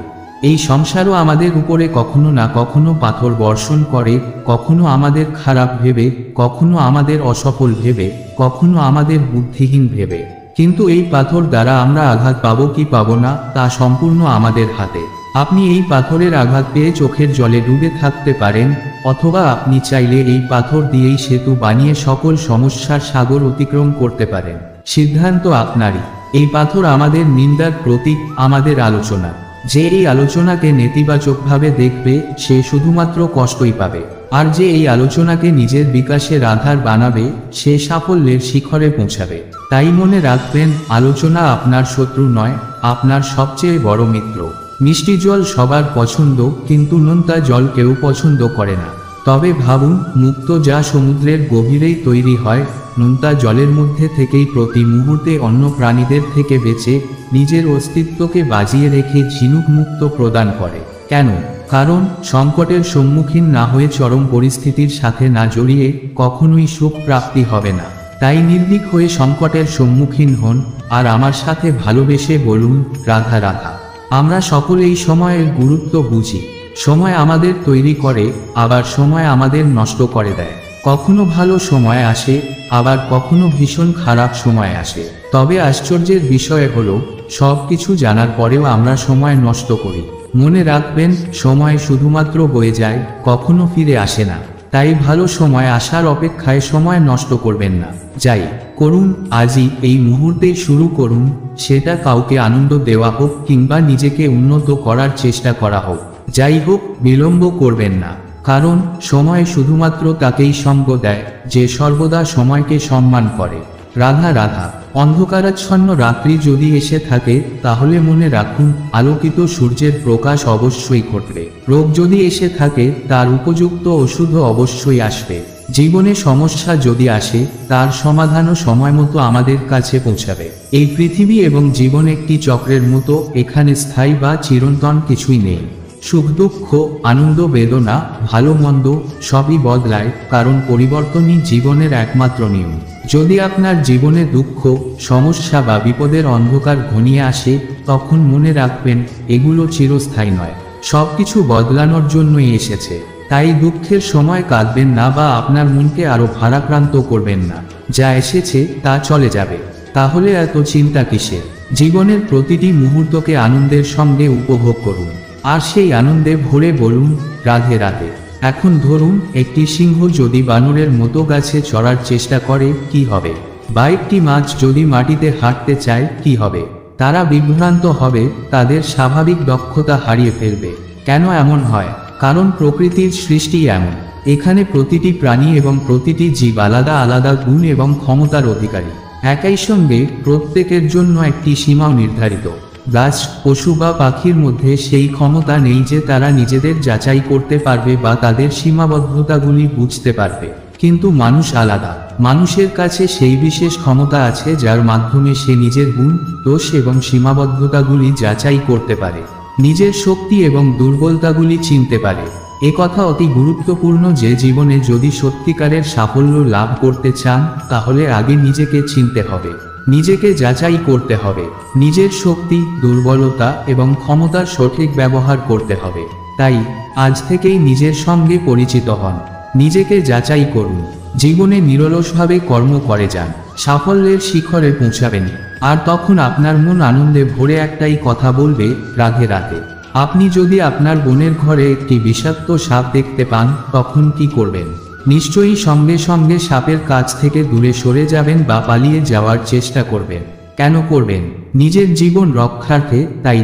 এই সংসারও আমাদের উপরে কখনো না কখনো পাথর বর্ষণ করে, কখনো আমাদের খারাপ ভেবে, কখনো আমাদের অসফল ভেবে, কখনো আমাদের বুদ্ধিহীন ভেবে। কিন্তু এই পাথর দ্বারা আমরা আঘাত পাবো কি পাবো না তা সম্পূর্ণ আমাদের হাতে। আপনি এই পাথরের আঘাত পেয়ে চোখের জলে ডুবে থাকতে পারেন, অথবা আপনি চাইলে এই পাথর দিয়েই সেতু বানিয়ে সকল সমস্যার সাগর অতিক্রম করতে পারেন। সিদ্ধান্ত আপনারই। এই পাথর আমাদের নিন্দার প্রতীক, আমাদের আলোচনা। যে এই আলোচনাকে নেতিবাচকভাবে দেখবে সে শুধুমাত্র কষ্টই পাবে। আর যে এই আলোচনাকে নিজের বিকাশের আধার বানাবে সে সাফল্যের শিখরে পৌঁছাবে। তাই মনে রাখবেন, আলোচনা আপনার শত্রু নয়, আপনার সবচেয়ে বড় মিত্র। মিষ্টি জল সবার পছন্দ, কিন্তু নোনতা জল কেউ পছন্দ করে না। তবে ভাবুন, মুক্ত যা সমুদ্রের গভীরেই তৈরি হয়, নোনতা জলের মধ্যে থেকেই প্রতি মুহূর্তে অন্য প্রাণীদের থেকে বেঁচে নিজের অস্তিত্বকে বাজিয়ে রেখে ঝিনুক মুক্ত প্রদান করে। কেন? কারণ সংকটের সম্মুখীন না হয়ে চরম পরিস্থিতির সাথে না জড়িয়ে কখনোই সুখ প্রাপ্তি হবে না। তাই নির্ভীক হয়ে সংকটের সম্মুখীন হন, আর আমার সাথে ভালোবেসে বলুন, রাধা রাধা। আমরা সকলেই সময়ের গুরুত্ব বুঝি। সময় আমাদের তৈরি করে, আবার সময় আমাদের নষ্ট করে দেয়। কখনো ভালো সময় আসে, আবার কখনো ভীষণ খারাপ সময় আসে। তবে আশ্চর্যের বিষয় হলো, সব কিছু জানার পরেও আমরা সময় নষ্ট করি। মনে রাখবেন, সময় শুধুমাত্র বয়ে যায়, কখনো ফিরে আসে না। তাই ভালো সময় আসার অপেক্ষায় সময় নষ্ট করবেন না। যাই করুন, আজই এই মুহূর্তেই শুরু করুন। সেটা কাউকে আনন্দ দেওয়া হোক কিংবা নিজেকে উন্নত করার চেষ্টা করা হোক, যাই হোক, বিলম্ব করবেন না। কারণ সময় শুধুমাত্র তাকেই সঙ্গ দেয় যে সর্বদা সময়কে সম্মান করে। রাধা রাধা। অন্ধকারাচ্ছন্ন রাত্রি যদি এসে থাকে, তাহলে মনে রাখুন, আলোকিত সূর্যের প্রকাশ অবশ্যই ঘটবে। রোগ যদি এসে থাকে, তার উপযুক্ত ওষুধ অবশ্যই আসবে। জীবনে সমস্যা যদি আসে, তার সমাধানও সময় মতো আমাদের কাছে পৌঁছাবে। এই পৃথিবী এবং জীবন একটি চক্রের মতো, এখানে স্থায়ী বা চিরন্তন কিছুই নেই। সুখ দুঃখ, আনন্দ বেদনা, ভালো মন্দ সবই বদলায়, কারণ পরিবর্তনই জীবনের একমাত্র নিয়ম। যদি আপনার জীবনে দুঃখ, সমস্যা বা বিপদের অন্ধকার ঘনিয়ে আসে, তখন মনে রাখবেন, এগুলো চিরস্থায়ী নয়, সবকিছু বদলানোর জন্যই এসেছে। তাই দুঃখের সময় কাঁদবেন না বা আপনার মনকে আরো ভারাক্রান্ত করবেন না। যা এসেছে তা চলে যাবে। তাহলে এত চিন্তা কিসের? জীবনের প্রতিটি মুহূর্তকে আনন্দের সঙ্গে উপভোগ করুন, আর সেই আনন্দে ভরে বলুন, রাধে রাধে। এখন ধরুন, একটি সিংহ যদি বানরের মতো গাছে চড়ার চেষ্টা করে, কি হবে? বা একটি মাছ যদি মাটিতে হাঁটতে চায়, কি হবে? তারা বিভ্রান্ত হবে, তাদের স্বাভাবিক দক্ষতা হারিয়ে ফেলবে। কেন এমন হয়? কারণ প্রকৃতির সৃষ্টি এমন। এখানে প্রতিটি প্রাণী এবং প্রতিটি জীব আলাদা আলাদা গুণ এবং ক্ষমতার অধিকারী। একই সঙ্গে প্রত্যেকের জন্য একটি সীমাও নির্ধারিত। গাছ, পশু বা পাখির মধ্যে সেই ক্ষমতা নেই যে তারা নিজেদের যাচাই করতে পারবে বা তাদের সীমাবদ্ধতাগুলি বুঝতে পারবে। কিন্তু মানুষ আলাদা। মানুষের কাছে সেই বিশেষ ক্ষমতা আছে যার মাধ্যমে সে নিজের গুণ, দোষ এবং সীমাবদ্ধতাগুলি যাচাই করতে পারে, নিজের শক্তি এবং দুর্বলতাগুলি চিনতে পারে। একথা অতি গুরুত্বপূর্ণ যে জীবনে যদি সত্যিকারের সাফল্য লাভ করতে চান, তাহলে আগে নিজেকে চিনতে হবে, নিজেকে যাচাই করতে হবে, নিজের শক্তি, দুর্বলতা এবং ক্ষমতার সঠিক ব্যবহার করতে হবে। তাই আজ থেকেই নিজের সঙ্গে পরিচিত হন, নিজেকে যাচাই করুন, জীবনে নিরলসভাবে কর্ম করে যান, সাফল্যের শিখরে পৌঁছাবেন। আর তখন আপনার মন আনন্দে ভরে একটাই কথা বলবে, রাধে রাধে। আপনি যদি আপনার বোনের ঘরে একটি বিষাক্ত সাপ দেখতে পান, তখন কি করবেন? নিশ্চয়ই সঙ্গে সঙ্গে সাপের কাছ থেকে দূরে সরে যাবেন বা পালিয়ে যাওয়ার চেষ্টা করবেন। কেন করবেন? নিজের জীবন রক্ষার্থে। তাই